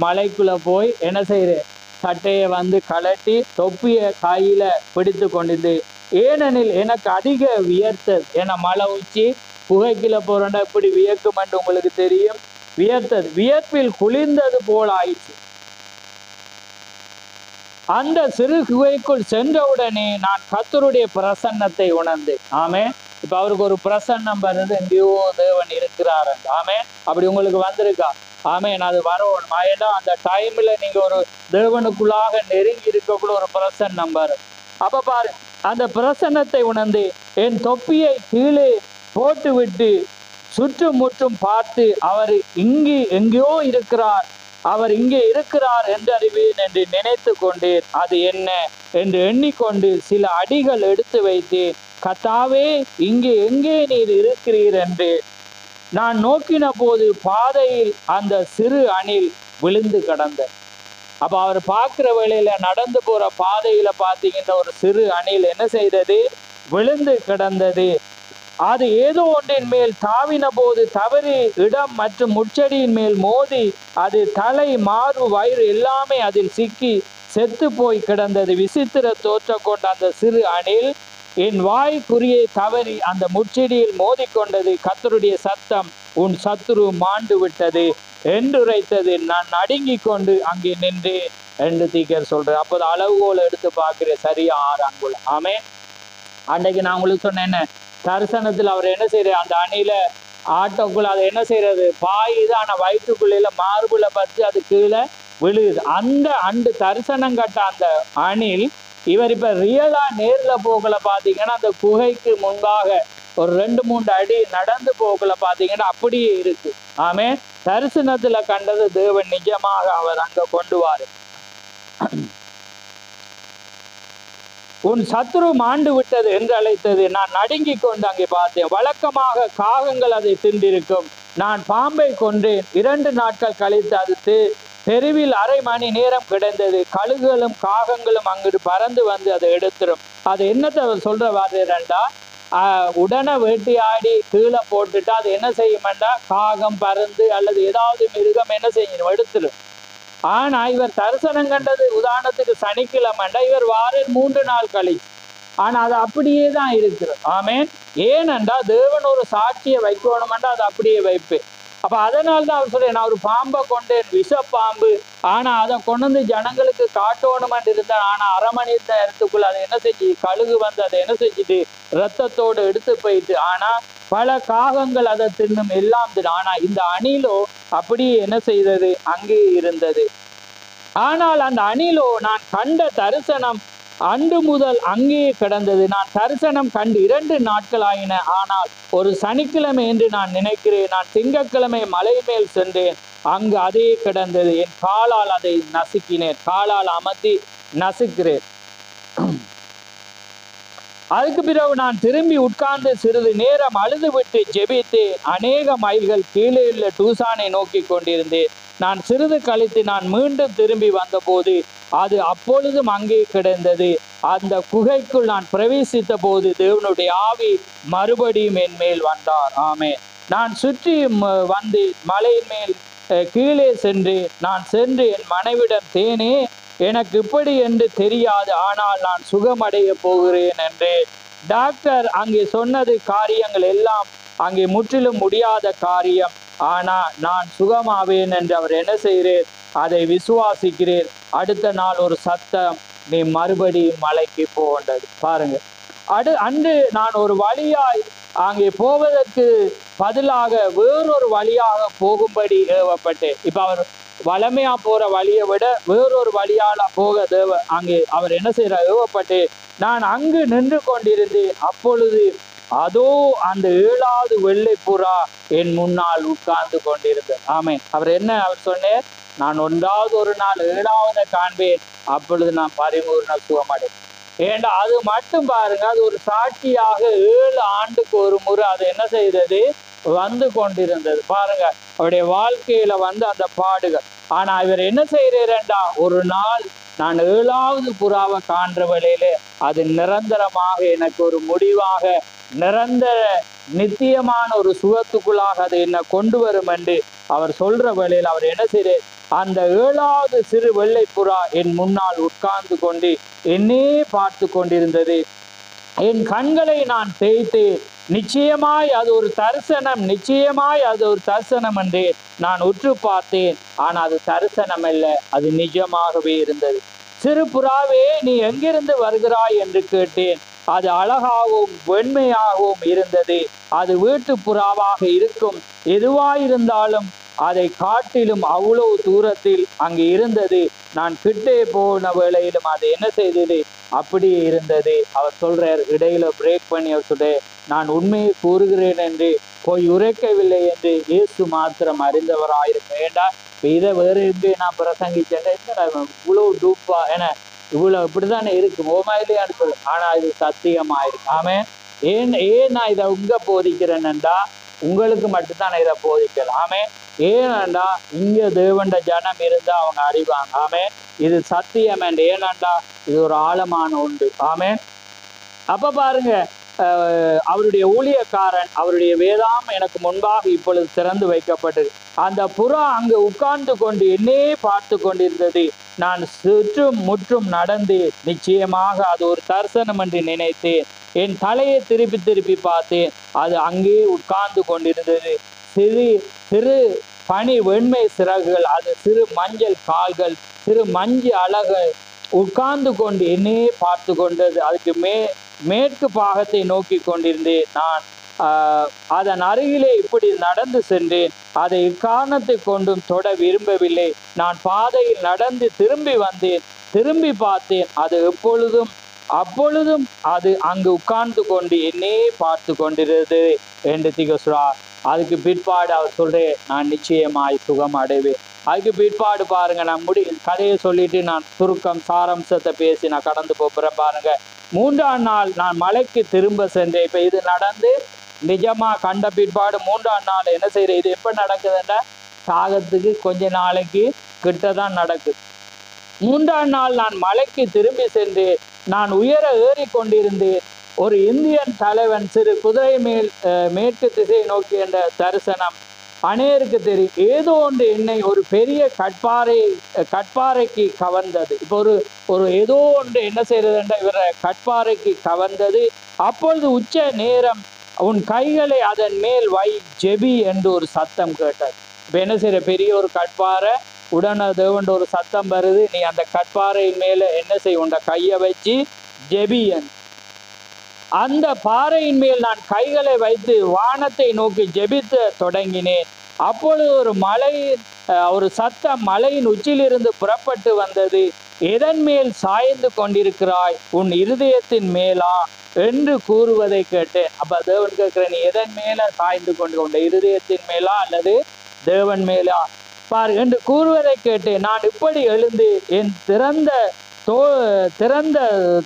மலைக்குள்ள போய் என்ன செய்யறேன், சட்டையை வந்து கலட்டி தொப்பியை கையில பிடித்து கொண்டிருந்து. ஏனெனில் எனக்கு அதிக வியர்த்தது. ஏன்னா மலை உச்சி குகைக்குள்ள போறோன்னா எப்படி வியர்க்கும் என்று உங்களுக்கு தெரியும். வியர்த்தது, வியர்ப்பில் குளிர்ந்தது போல் ஆயிடுச்சு. அந்த சிறு குகைக்குள் சென்றவுடனே நான் கர்த்தருடைய பிரசன்னத்தை உணர்ந்தேன். ஆமே, இப்ப அவருக்கு ஒரு பிரசன்னம் வருது, எங்கேயோ தேவன் இருக்கிறாரு. ஆமே, அப்படி உங்களுக்கு வந்திருக்கா? ஆமே, அது வரணும். ஏன்னா அந்த டைம்ல நீங்க ஒரு தேவனுக்குள்ளாக நெருங்கி இருக்கக்குள்ள ஒரு பிரசன்னம் வரும். அப்ப பாரு, அந்த பிரசன்னத்தை உணர்ந்து என் தொப்பியை கீழே போட்டு விட்டு சுற்றும் முற்றும் பார்த்து, அவர் இங்கு எங்கேயோ இருக்கிறார், அவர் இங்கே இருக்கிறார் என்றறிவேன் என்று நினைத்து கொண்டேன். அது என்ன என்று எண்ணிக்கொண்டு சில அடிகள் எடுத்து வைத்தேன். கர்த்தாவே, இங்கே எங்கே நீர் இருக்கிறீர் என்று நான் நோக்கின போது பாதையில் அந்த சிறு அணில் விழுந்து கிடந்த. அப்ப அவர் பார்க்கிற வேளையில நடந்து போற பாதையில பார்த்தீங்கன்னா ஒரு சிறு அணில் என்ன செய்தது, விழுந்து கிடந்தது. அது ஏதோ ஒன்றின் மேல் தாவின போது தவறி இடம் மற்றும் முச்செடியின் மேல் மோதி அது தலை, மார்பு, வயிறு எல்லாமே அதில் சிக்கி செத்து போய் கிடந்தது. விசித்திர தோற்றம் கொண்ட அந்த சிறு அணில் என் வாய் குறியை தவறி அந்த முச்செடியில் மோதிக்கொண்டது. கர்த்தருடைய சத்தம், உன் சத்துரு மாண்டு விட்டது என்றுரைத்தது. நான் நடுங்கி கொண்டு அங்கே நின்றேன் என்று தீக்கர் சொல்றேன். அப்போது அளவுகோலை எடுத்து பார்க்கிறேன், சரியா 6 அங்குலம். ஆமே, அன்றைக்கு நான் உங்களுக்கு சொன்னேன், என்ன தரிசனத்தில் அவர் என்ன செய்யறாரு, அந்த அணில ஆட்டோக்குள்ள அதை என்ன செய்யறது, பாயுது. ஆனா வயிற்றுக்குள்ள மார்புல பத்து அது கீழே விழுகுது. அந்த அண்டு தரிசனம் கட்ட அந்த அணில் இவர் இப்ப ரியலா நேர்ல போகல பாத்தீங்கன்னா, அந்த குகைக்கு முன்பாக ஒரு 2-3 அடி நடந்து போகல பாத்தீங்கன்னா அப்படியே இருக்கு. ஆமே, தரிசனத்துல கண்டது தேவன் நிஜமாக அவர் அங்க கொண்டு வாரு. உன் சத்துரு மாண்டு விட்டது என்று அழைத்தது. நான் நடுங்கி கொண்டு அங்கே பார்த்தேன். வழக்கமாக காகங்கள் அதை தின்றிருக்கும். நான் பாம்பை கொன்றேன். 2 நாட்கள் கழித்து அது தெருவில் அரை மணி நேரம் கிடந்தது. கழுகுகளும் காகங்களும் அங்கிட்டு பறந்து வந்து அதை எடுத்துரும். அது என்னத்தை சொல்ற வார்த்தைடா, உடனே வேட்டையாடி கீழே போட்டுட்டா அது என்ன செய்யுமெண்டா, காகம் பறந்து அல்லது ஏதாவது மிருகம் என்ன செய்யும், எடுத்துடும். ஆனா இவர் தரிசனம் கண்டது உதாரணத்துக்கு சனிக்கிழமைண்டா, இவர் வாரம் 3 நாள் கழிச்சு. ஆனா அது அப்படியே தான் இருக்கிறது. ஆமேன். ஏனென்றா தேவன் ஒரு சாட்சியை வைக்கணுமெண்டா அது அப்படியே வைப்பேன். அப்ப அதனால்தான் அவர் சொல்றேன், நான் ஒரு பாம்பை கொண்டேன், விஷப்பாம்பு. ஆனா அதை கொண்டு வந்து ஜனங்களுக்கு காட்டணுமென்று இருந்தேன். ஆனா அரை மணி நேரத்துக்குள்ள அதை என்ன செஞ்சு, கழுகு வந்து அதை என்ன செஞ்சுட்டு இரத்தத்தோடு எடுத்து போயிட்டு. ஆனா பல காகங்கள் அதை தின்னும், எல்லாம் தின்னும். ஆனா இந்த அணிலோ அப்படியே என்ன செய்தது, அங்கே இருந்தது. ஆனால் அந்த அணிலோ நான் கண்ட தரிசனம் அன்று முதல் அங்கேயே கிடந்தது. நான் தரிசனம் கண்டு 2 நாட்கள் ஆயின. ஆனால் ஒரு சனிக்கிழமை என்று நான் நினைக்கிறேன். நான் திங்கட்கிழமை மலை மேல் சென்றேன், அங்கு அதே கிடந்தது. என் காலால் அதை நசுக்கினேன், காலால் அமர்த்தி நசுக்கிறேன். அதுக்கு பிறகு நான் திரும்பி உட்கார்ந்து சிறிது நேரம் அழுது விட்டு ஜெபித்தேன். அநேக மைல்கள் கீழே உள்ள டூசானை நோக்கி கொண்டிருந்தேன். நான் சிறிது கழித்து நான் மீண்டும் திரும்பி வந்தபோது அது அப்பொழுதும் அங்கே கிடந்தது. அந்த குகைக்குள் நான் பிரவேசித்த போது தேவனுடைய ஆவி மறுபடியும் என் மேல் வந்தார். ஆமே. நான் சுற்றி வந்து மலையின் மேல் கீழே சென்று நான் சென்று என் மனைவிடம், தேனே, எனக்கு இப்படி என்று தெரியாது, ஆனால் நான் சுகமடைய போகிறேன் என்று. டாக்டர் அங்கே சொன்னது காரியங்கள் எல்லாம் அங்கே முற்றிலும் முடியாத காரியம். ஆனா நான் சுகமாவேன் என்று அவர் என்ன செய்கிறேன், அதை விசுவாசிக்கிறேன். அடுத்த நாள் ஒரு சத்தம், நீ மறுபடியும் மலைக்கு போகின்றது. பாருங்க, அன்று நான் ஒரு வழியாய் அங்கே போவதற்கு பதிலாக வேறொரு வழியாக போகும்படி ஏவப்பட்டேன். இப்ப அவர் வளமையா போற வழியை விட வேறொரு வழியால போக அங்கே அவர் என்ன செய்யற, ஏவப்பட்டு நான் அங்கு நின்று கொண்டிருந்தேன். அப்பொழுது அதோ அந்த 7வது வெள்ளை புறா என் முன்னால் உட்கார்ந்து கொண்டிருந்தது. ஆமேன். அவர் என்ன அவர் சொன்னேன், நான் 1வது ஒரு நாள் 7வது காண்பேன், அப்பொழுது நான் பரிபூர்ண சுகமடை. ஏண்டா அது மட்டும் பாருங்க, அது ஒரு சாட்சியாக 7 ஆண்டுக்கு ஒரு முறை அது என்ன செய்தது, வந்து கொண்டிருந்தது. பாருங்க அவருடைய வாழ்க்கையில வந்து அந்த பாடுகள். ஆனா இவர் என்ன செய்யறேன்டா, ஒரு நாள் நான் 7வது புறாவை காண்ற வேளையிலே அது நிரந்தரமாக எனக்கு ஒரு முடிவாக, நிரந்தர நித்தியமான ஒரு சுகத்துக்குள்ளாக அது என்ன கொண்டு வரும் என்று அவர் சொல்ற வேளையில் அவர் என்ன செய்யறார், அந்த 7வது சிறு வெள்ளை புறா என் முன்னால் உட்கார்ந்து கொண்டு என்னே பார்த்து கொண்டிருந்தது. என் கண்களை நான் தேய்த்து, நிச்சயமாய் அது ஒரு தரிசனம், நிச்சயமாய் அது ஒரு தரிசனம் என்று நான் உற்று பார்த்தேன். ஆனால் அது தரிசனம் அல்ல, அது நிஜமாகவே இருந்தது. சிறு புறாவே, நீ எங்கிருந்து வருகிறாய் என்று கேட்டேன். அது அழகாகவும் வெண்மையாகவும் இருந்தது. அது வீட்டு புறாவாக இருக்கும், எதுவாயிருந்தாலும் அதை காட்டிலும் அவ்வளவு தூரத்தில் அங்கு இருந்தது. நான் கிட்டே போன வேளையிலும் அது என்ன செய்தது, அப்படியே இருந்தது. அவர் சொல்றார், இடையில பிரேக் பண்ணி அவர் சொல்ற, நான் உண்மையை கூறுகிறேன் என்று போய் உரைக்கவில்லை என்று இயேசு மாத்திரம் அறிந்தவராயிருக்க வேண்டாம். இதை வேறு எங்கே நான் பிரசங்கிச்சேன், இவ்வளவு டூப்பா என இவ்வளவு இப்படித்தானே இருக்கு, ஓமாயிலேயான்னு சொல்லு. ஆனா இது சத்தியமாயிருக்கு. ஆமே. ஏன் நான் இதை உங்க போதிக்கிறேன்டா, உங்களுக்கு மட்டும்தான் நான் இதை போதிக்கலாம். ஆமே. ஏனண்டா இங்க தேவண்ட ஜனம் இருந்தா அவங்க அறிவாங்க. ஆமே. இது சத்தியம். ஏனண்டா இது ஒரு ஆழமான உண்டு. ஆமே. அப்ப பாருங்க, அவருடைய ஊழியக்காரன், அவருடைய வேதாம் எனக்கு முன்பாக இப்பொழுது திறந்து வைக்கப்பட்டது. அந்த புறா அங்கு உட்கார்ந்து கொண்டு என்னே பார்த்து கொண்டிருந்தது. நான் சுற்றும் முற்றும் நடந்து நிச்சயமாக அது ஒரு தரிசனம் என்று நினைத்தேன். என் தலையை திருப்பி திருப்பி பார்த்தேன், அது அங்கே உட்கார்ந்து கொண்டிருந்தது. சிறு பனி வெண்மை சிறகுகள், அது சிறு மஞ்சள் கால்கள், சிறு மஞ்சள் அழகு உட்கார்ந்து கொண்டு என்னே பார்த்து கொண்டது. அதுக்கு மேற்கு பாகத்தை நோக்கி கொண்டிருந்தேன். நான் அதன் அருகிலே இப்படி நடந்து சென்றேன். அதை இக்காரணத்தை கொண்டும் தொட விரும்பவில்லை. நான் பாதையில் நடந்து திரும்பி வந்தேன். திரும்பி பார்த்தேன், அது அப்பொழுதும் அது அங்கு உட்கார்ந்து கொண்டு என்னே பார்த்து கொண்டிருந்தது என்று திகசுறார். அதுக்கு பிற்பாடு அவர் சொல்றேன், நான் நிச்சயமாய் சுகம் அடைவேன். அதுக்கு பிற்பாடு பாருங்க, நான் கதையை சொல்லிட்டு நான் சுருக்கம் சாராம்சத்தை பேசி நான் கடந்து போகிறேன். பாருங்க, 3ஆம் நாள் நான் மலைக்கு திரும்ப சென்றேன். இப்ப இது நடந்து நிஜமா கண்ட பிற்பாடு 3ஆம் நாள் என்ன செய்யற? இது எப்ப நடக்குதுன்னா சாகத்துக்கு கொஞ்ச நாளைக்கு கிட்டதான் நடக்குது. 3ஆம் நாள் நான் மலைக்கு திரும்பி சென்று நான் உயர ஏறி கொண்டிருந்தேன். ஒரு இந்தியன் தலைவன் சிறு குதிரை மேல் மேற்கு திசை நோக்கி என்ற தரிசனம் அநேருக்கு தெரியும். ஏதோ ஒன்று என்னை ஒரு பெரிய கட்பாறைக்கு கவர்ந்தது. இப்போ ஒரு ஏதோ ஒன்று என்ன செய்யறதுன்ற இவர கட்பாறைக்கு கவர்ந்தது. அப்பொழுது உச்ச நேரம் உன் கைகளை அதன் மேல் வை, ஜெபி என்று ஒரு சத்தம் கேட்டது. இப்போ என்ன செய்யற? பெரிய ஒரு கட்பாறை, உடனே தேவன் ஒரு சத்தம் வருது, நீ அந்த கட்பாறையின் மேல என்ன செய்ய? உண்ட கையை வச்சு ஜெபி. அந்த பாறையின் மேல் நான் கைகளை வைத்து வானத்தை நோக்கி ஜெபித்து தொடங்கினேன். அப்பொழுது ஒரு சத்தம் மலையின் உச்சியிலிருந்து புறப்பட்டு வந்தது. எதன் மேல் சாய்ந்து கொண்டிருக்கிறாய்? உன் இருதயத்தின் மேலா என்று கூறுவதை கேட்டேன். அப்ப தேவன் கேட்கிற, நீ எதன் மேல சாய்ந்து கொண்டு இருதயத்தின் மேலா அல்லது தேவன் மேலா பார் என்று கூறுவதை கேட்டேன். நான் இப்படி எழுந்து என் திறந்த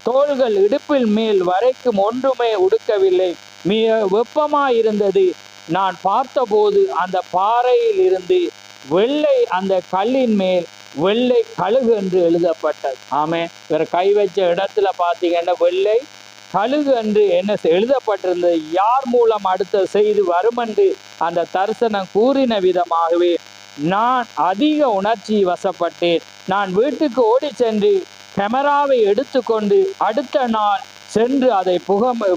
தோள்கள் இடுப்பில் மேல் வரைக்கும் ஒன்றுமே உடுக்கவில்லை, மிக வெப்பமாயிருந்தது. நான் பார்த்தபோது அந்த பாறையில் இருந்து வெள்ளை, அந்த கல்லின் மேல் வெள்ளை கழுகு என்று எழுதப்பட்டது. ஆமே, இவர் கை வச்ச இடத்துல பார்த்தீங்கன்னா வெள்ளை கழுகு என்று என்ன எழுதப்பட்டிருந்தது. யார் மூலம் அடுத்த செய்தி வரும் என்று அந்த தரிசனம் கூறின விதமாகவே நான் அதிக உணர்ச்சி வசப்பட்டேன். நான் வீட்டுக்கு ஓடி சென்று கேமராவை எடுத்துக்கொண்டு அடுத்த நாள் சென்று அதை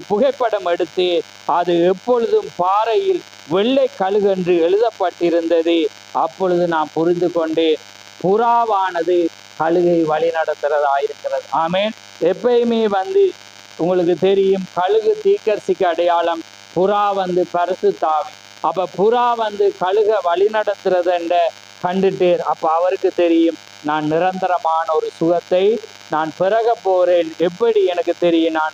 புகைப்படம் எடுத்து அது எப்பொழுதும் பாறையில் வெள்ளை கழுகு என்று எழுதப்பட்டிருந்தது. அப்பொழுது நான் புரிந்து கொண்டேன், புறாவானது கழுகை வழி நடத்துறதாயிருக்கிறது. ஆமேன். எப்பயுமே உங்களுக்கு தெரியும், கழுகு தீக்கர்சிக்கு அடையாளம், புறா பரிசுத்தாவி. அப்ப புறா கழுக வழி நடத்துறது என்ற கண்டுட்டேர். அப்ப அவருக்கு தெரியும், நான் நிரந்தரமான ஒரு சுகத்தை நான் பிறக போறேன். எப்படி எனக்கு தெரியும்? நான்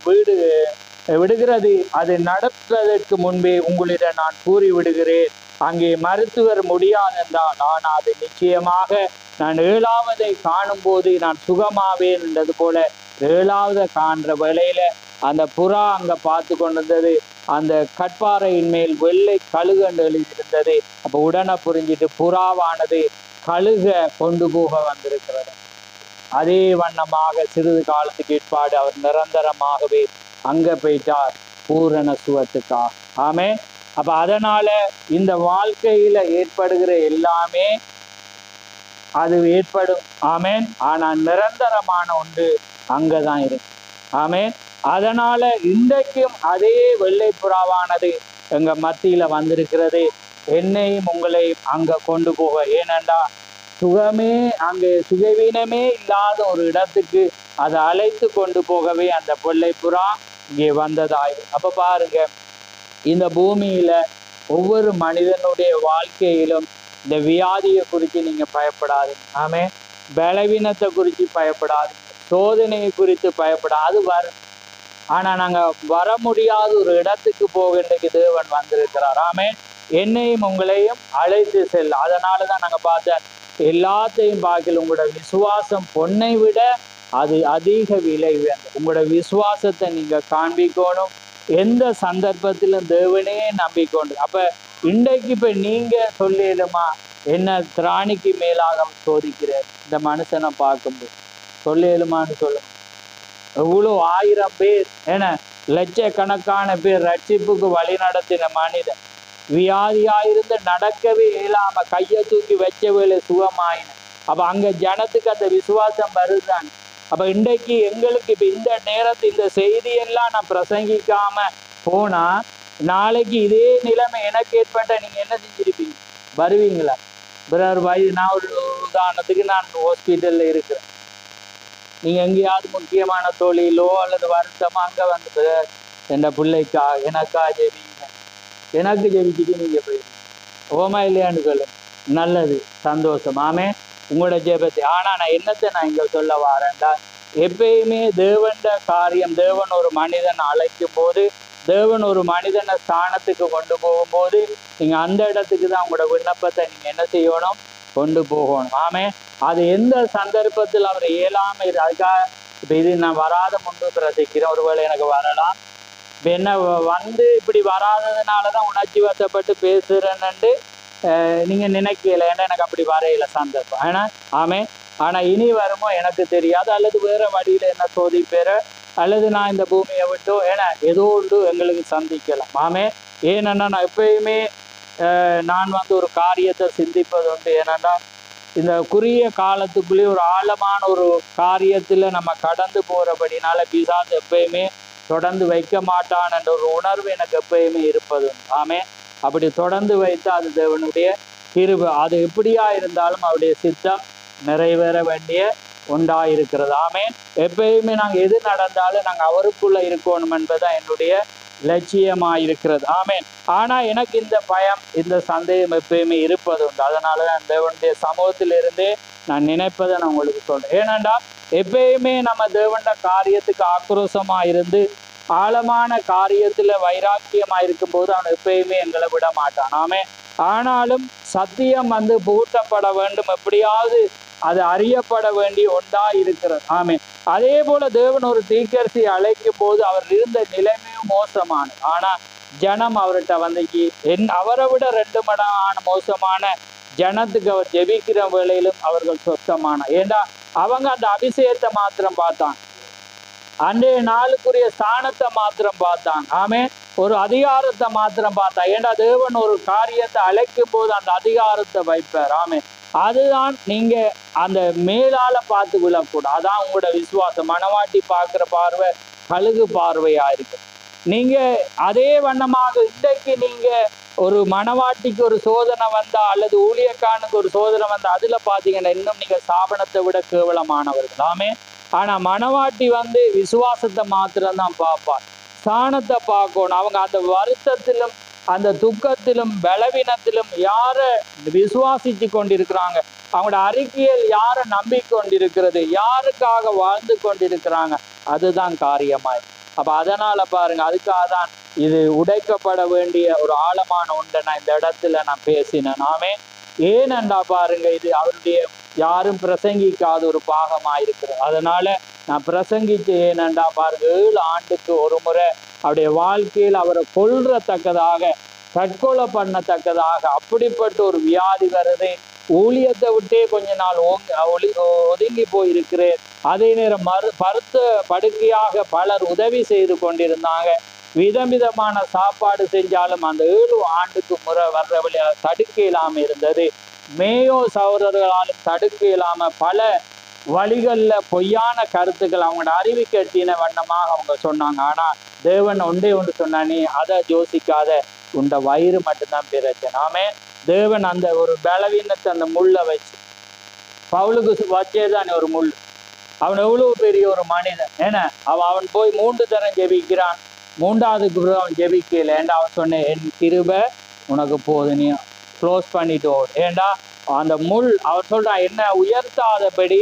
விடுகிறது அது நடப்பதற்கு முன்பே உங்களிடம் நான் கூறி விடுகிறேன். அங்கே மருத்துவர் முடியாதென்றால் நான் அது நிச்சயமாக நான் 7ஆவதை காணும் போது நான் சுகமாவேன் என்றது போல 7ஆவதை காண்ற வேளையில அந்த புறா அங்க பார்த்து கொண்டிருந்தது. அந்த கட்பாறையின் மேல் வெள்ளை கழுகு என்று எழுதியிருந்தது. அப்ப உடனே புரிஞ்சிட்டு புறாவானது கழுக கொண்டு போக வந்திருக்கிறது. அதே வண்ணமாக சிறிது காலத்துக்கு ஏற்பாடு அவர் நிரந்தரமாகவே அங்க போயிட்டார் பூரண சுகத்துக்காக. ஆமே. அப்ப அதனால இந்த வாழ்க்கையில ஏற்படுகிற எல்லாமே அது ஏற்படும். ஆமேன். ஆனா நிரந்தரமான ஒன்று அங்கதான் இருக்கு. ஆமேன். அதனால இன்றைக்கும் அதே வெள்ளை புறாவானது எங்க மத்தியில வந்திருக்கிறது, என்னையும் உங்களையும் அங்க கொண்டு போக. ஏனென்றா சுகமே அங்கே சுகவீனமே இல்லாத ஒரு இடத்துக்கு அதை அழைத்து கொண்டு போகவே அந்த வெள்ளை புறா இங்கே வந்ததாயும். அப்ப பாருங்க, இந்த பூமியில ஒவ்வொரு மனிதனுடைய வாழ்க்கையிலும் இந்த வியாதியை குறித்து நீங்க பயப்படாதீங்க. ஆமே. பலவீனத்தை குறித்து பயப்படாதீங்க, சோதனையை குறித்து பயப்படாது வரும். ஆனா நாங்க வர முடியாத ஒரு இடத்துக்கு போக இன்றைக்கு தேவன் வந்திருக்கிறார். ஆமே. என்னையும் உங்களையும் அழைத்து செல்ல. அதனாலதான் நாங்க பார்த்த எல்லாத்தையும் பார்க்கல உங்களோட விசுவாசம் பொன்னை விட அது அதிக விலை வேண்டும். உங்களோட விசுவாசத்தை நீங்க காண்பிக்கணும். எந்த சந்தர்ப்பத்திலும் தேவனே நம்பிக்கொண்டு. அப்ப இன்றைக்கு இப்ப நீங்க சொல்லிடுமா, என்ன திராணிக்கு மேலாக சோதிக்கிறார் இந்த மனுஷனை பார்க்கும்போது சொல்லிடுமான்னு சொல்லுங்க. எவ்வளவு 1000 பேர், ஏன்னா லட்சக்கணக்கான பேர் ரட்சிப்புக்கு வழி நடத்தின மனிதன், வியாதியாயிருந்து நடக்கவே இயலாம கையை தூக்கி வச்ச வேலை சுகமாயின. அப்ப அங்க ஜனத்துக்கு அந்த விசுவாசம் வருதுதான். அப்ப இன்றைக்கு எங்களுக்கு இப்ப இந்த நேரத்து இந்த செய்தியெல்லாம் நான் பிரசங்கிக்காம போனா நாளைக்கு இதே நிலைமை எனக்கு ஏற்பட்ட நீங்க என்ன செஞ்சிருப்பீங்க? வருவீங்களா? பிறர் நான் ஒரு உதாரணத்துக்கு நான் ஹாஸ்பிட்டல்ல இருக்கிறேன், நீங்க எங்கேயாவது முக்கியமான தொழிலோ அல்லது வருத்தமா அங்க என் பிள்ளைக்கா எனக்கா ஜெபிங்க, எனக்கு ஜெபிச்சுட்டு நீங்க போயிருங்க. ஓமா இல்லையான்னு சொல்லுங்க. நல்லது, சந்தோஷமாமே உங்களோட ஜெபத்தை. ஆனா நான் என்னத்தை நான் இங்க சொல்ல வரேன்டா, எப்பயுமே தேவன் காரியம், தேவன் ஒரு மனிதன் அழைக்கும் போது, தேவன் ஒரு மனிதனை ஸ்தானத்துக்கு கொண்டு போகும்போது நீங்க அந்த இடத்துக்கு தான் உங்களோட விண்ணப்பத்தை நீங்க என்ன செய்யணும்? கொண்டு போகணும். ஆமே. அது எந்த சந்தர்ப்பத்தில் அவர் இயலாம அதுக்காக இப்ப இது நான் வராத முன்பு பிரசிக்கிறேன், ஒருவேளை எனக்கு வரலாம், என்ன வந்து இப்படி வராததுனாலதான் உணர்ச்சி வசப்பட்டு பேசுறேன்னு நீங்க நினைக்கல. ஏன்னா எனக்கு அப்படி வரையில சந்தர்ப்பம். ஏன்னா ஆனா இனி வருமோ எனக்கு தெரியாது, அல்லது வேற வழியில என்ன சோதிப்பேற, அல்லது நான் இந்த பூமியை விட்டோ ஏன்னா ஏதோ ஒன்று எங்களுக்கு சந்திக்கலாம். ஏன்னா நான் எப்பயுமே நான் வந்து ஒரு காரியத்தை சிந்திப்பது உண்டு. ஏன்னா இந்த குறுகிய காலத்துக்குள்ளேயே ஒரு ஆழமான ஒரு காரியத்துல நம்ம கடந்து போறபடினால பிசாசு எப்பயுமே தொடர்ந்து வைக்க மாட்டான் என்ற ஒரு உணர்வு எனக்கு எப்பயுமே இருப்பது. அப்படி தொடர்ந்து வைத்து அது தேவனுடைய கிருபை. அது எப்படியா இருந்தாலும் அவருடைய சித்தம் நிறைவேற வேண்டிய ஒன்றாயிருக்கிறது. எப்பயுமே நாங்கள் எது நடந்தாலும் நாங்கள் அவருக்குள்ள இருக்கணும் என்பதுதான் என்னுடைய லட்சியமாயிருக்கிறது. ஆனா எனக்கு இந்த பயம், இந்த சந்தேகம் எப்பயுமே இருப்பது உண்டு. அதனாலதான் தேவனுடைய சமூகத்திலிருந்தே நான் நினைப்பதை நான் உங்களுக்கு சொல்றேன். ஏனென்றா எப்பயுமே நம்ம தேவனுடைய காரியத்துக்கு ஆக்ரோஷமா இருந்து ஆழமான காரியத்துல வைராக்கியமா இருக்கும் போது அவன் எப்பயுமே எங்களை விட மாட்டான். ஆனாலும் சத்தியம் வந்து புகுட்டப்பட வேண்டும், எப்படியாவது அது அறியப்பட வேண்டிய ஒன்றா இருக்கிறது. அதே போல தேவன் ஒரு தீர்க்கதரிசியை அழைக்கும் போது அவர் இருந்த நிலைமையும் மோசமானது. ஆனா ஜனம் அவர்கிட்ட வந்து அவரை விட 2 மடங்கான மோசமான ஜனத்துக்கு அவர் ஜெபிக்கிற வேளையிலும் அவர்கள் சொத்தமான. ஏண்டா அவங்க அந்த அபிஷேகத்தை மாத்திரம் பார்த்தான், அன்றைய நாளுக்குரிய ஸ்தானத்தை மாத்திரம் பார்த்தான். ஒரு அதிகாரத்தை மாத்திரம் பார்த்தான். ஏண்டா தேவன் ஒரு காரியத்தை அழைக்கும் போது அந்த அதிகாரத்தை வைப்பார். அதுதான் நீங்க அந்த மேலால பார்த்து விழக்கூடாது. அதான் உங்களோட விசுவாசம். மனவாட்டி பார்க்குற பார்வை கழுகு பார்வையா இருக்கு. நீங்க அதே வண்ணமாக இன்றைக்கு நீங்க ஒரு மனவாட்டிக்கு ஒரு சோதனை வந்தா அல்லது ஊழியக்கானுக்கு ஒரு சோதனை வந்தா அதுல பாத்தீங்கன்னா இன்னும் நீங்க சாபனத்தை விட கேவலமானவர்கள். ஆனா மனவாட்டி வந்து விசுவாசத்தை மாத்திரம்தான் பார்ப்பார், ஸ்தானத்தை பார்க்கணும். அவங்க அந்த வருத்தத்திலும் அந்த துக்கத்திலும் பலவீனத்திலும் யாரை விசுவாசிச்சு கொண்டிருக்கிறாங்க, அவங்களோட அறிக்கையில் யாரை நம்பிக்கொண்டிருக்கிறது, யாருக்காக வாழ்ந்து கொண்டிருக்கிறாங்க, அதுதான் காரியமாய். அப்ப அதனால பாருங்க, அதுக்காக தான் இது உடைக்கப்பட வேண்டிய ஒரு ஆழமான ஒன்றை நான் இந்த இடத்துல நான் பேசினேன். ஏனென்றா பாருங்க, இது அவருடைய யாரும் பிரசங்கிக்காத ஒரு பாகமாயிருக்கிறது. அதனால நான் பிரசங்கிச்சு ஏனென்றா பாருங்க, 7 ஆண்டுக்கு ஒரு முறை அவருடைய வாழ்க்கையில் அவரை கொல்றத்தக்கதாக, தற்கொலை பண்ணத்தக்கதாக அப்படிப்பட்ட ஒரு வியாதி வருது. ஊழியத்தை விட்டே கொஞ்ச நாள் ஒதுங்கி போயிருக்கிறேன். அதே நேரம் பருத்த படுக்கையாக பலர் உதவி செய்து கொண்டிருந்தாங்க. விதவிதமான சாப்பாடு செஞ்சாலும் அந்த 7 ஆண்டுக்கு முறை வர்ற வழியால தடுக்க இல்லாம இருந்தது. மேயோ சகோதரர்களாலும் தடுக்க இல்லாம பல வழிகளில் பொய்யான கருத்துக்கள் அவங்களோட அறிவு கட்டின வண்ணமாக அவங்க சொன்னாங்க. ஆனா தேவன் ஒன்றே ஒன்று சொன்னா, நீ அதை யோசிக்காத, உண்ட வயிறு மட்டும்தான் பிரச்சனை. தேவன் அந்த ஒரு பலவீனத்தை அந்த முள்ளை வச்சு பவுலுக்கு வச்சேதான் ஒரு முள். அவன் எவ்வளவு பெரிய ஒரு மனிதன். ஏன்னா அவன் போய் 3 தரம் ஜெபிக்கிறான். 3ஆவதுக்கு பிறகு அவன் ஜெபிக்கல. ஏண்டா அவன் சொன்னேன், என் கிருபை உனக்கு போது, நீ க்ளோஸ் பண்ணிட்டு ஓடு. ஏண்டா அந்த முள் அவர் சொல்றான், என்ன உயர்த்தாதபடி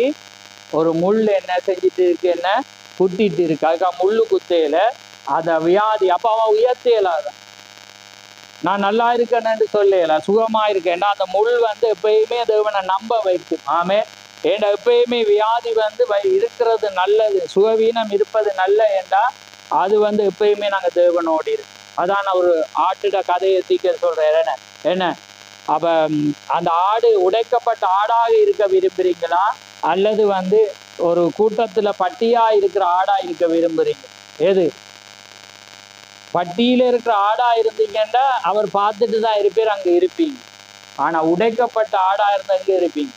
ஒரு முள் என்ன செஞ்சுட்டு இருக்கு, என்ன குத்திட்டு இருக்கு. அதுக்காக முள்ளு குத்தையில அந்த வியாதி. அப்ப அவன் உயர்த்தையிலாத, நான் நல்லா இருக்கேன்னு சொல்லல, சுகமா இருக்கேன்டா. அந்த முள் வந்து எப்பயுமே தேவனை நம்ப வைக்கும். ஏண்டா எப்பயுமே வியாதி வந்து இருக்கிறது நல்லது, சுகவீனம் இருப்பது நல்ல. ஏண்டா அது வந்து எப்பயுமே நாங்க தேவனோடு இருக்கு. அதான் ஒரு ஆட்டுட கதையை தீக்க சொல்றேன். என்ன அப்ப அந்த ஆடு உடைக்கப்பட்ட ஆடாக இருக்க விரும்புறீங்களா, அல்லது வந்து ஒரு கூட்டத்துல பட்டியா இருக்கிற ஆடா இருக்க விரும்புறீங்க? எது? பட்டியில இருக்கிற ஆடா இருந்தீங்கன்னா அவர் பார்த்துட்டு தான் இருப்பீர், அங்க இருப்பீங்க. ஆனா உடைக்கப்பட்ட ஆடா இருந்தா எங்க இருப்பீங்க?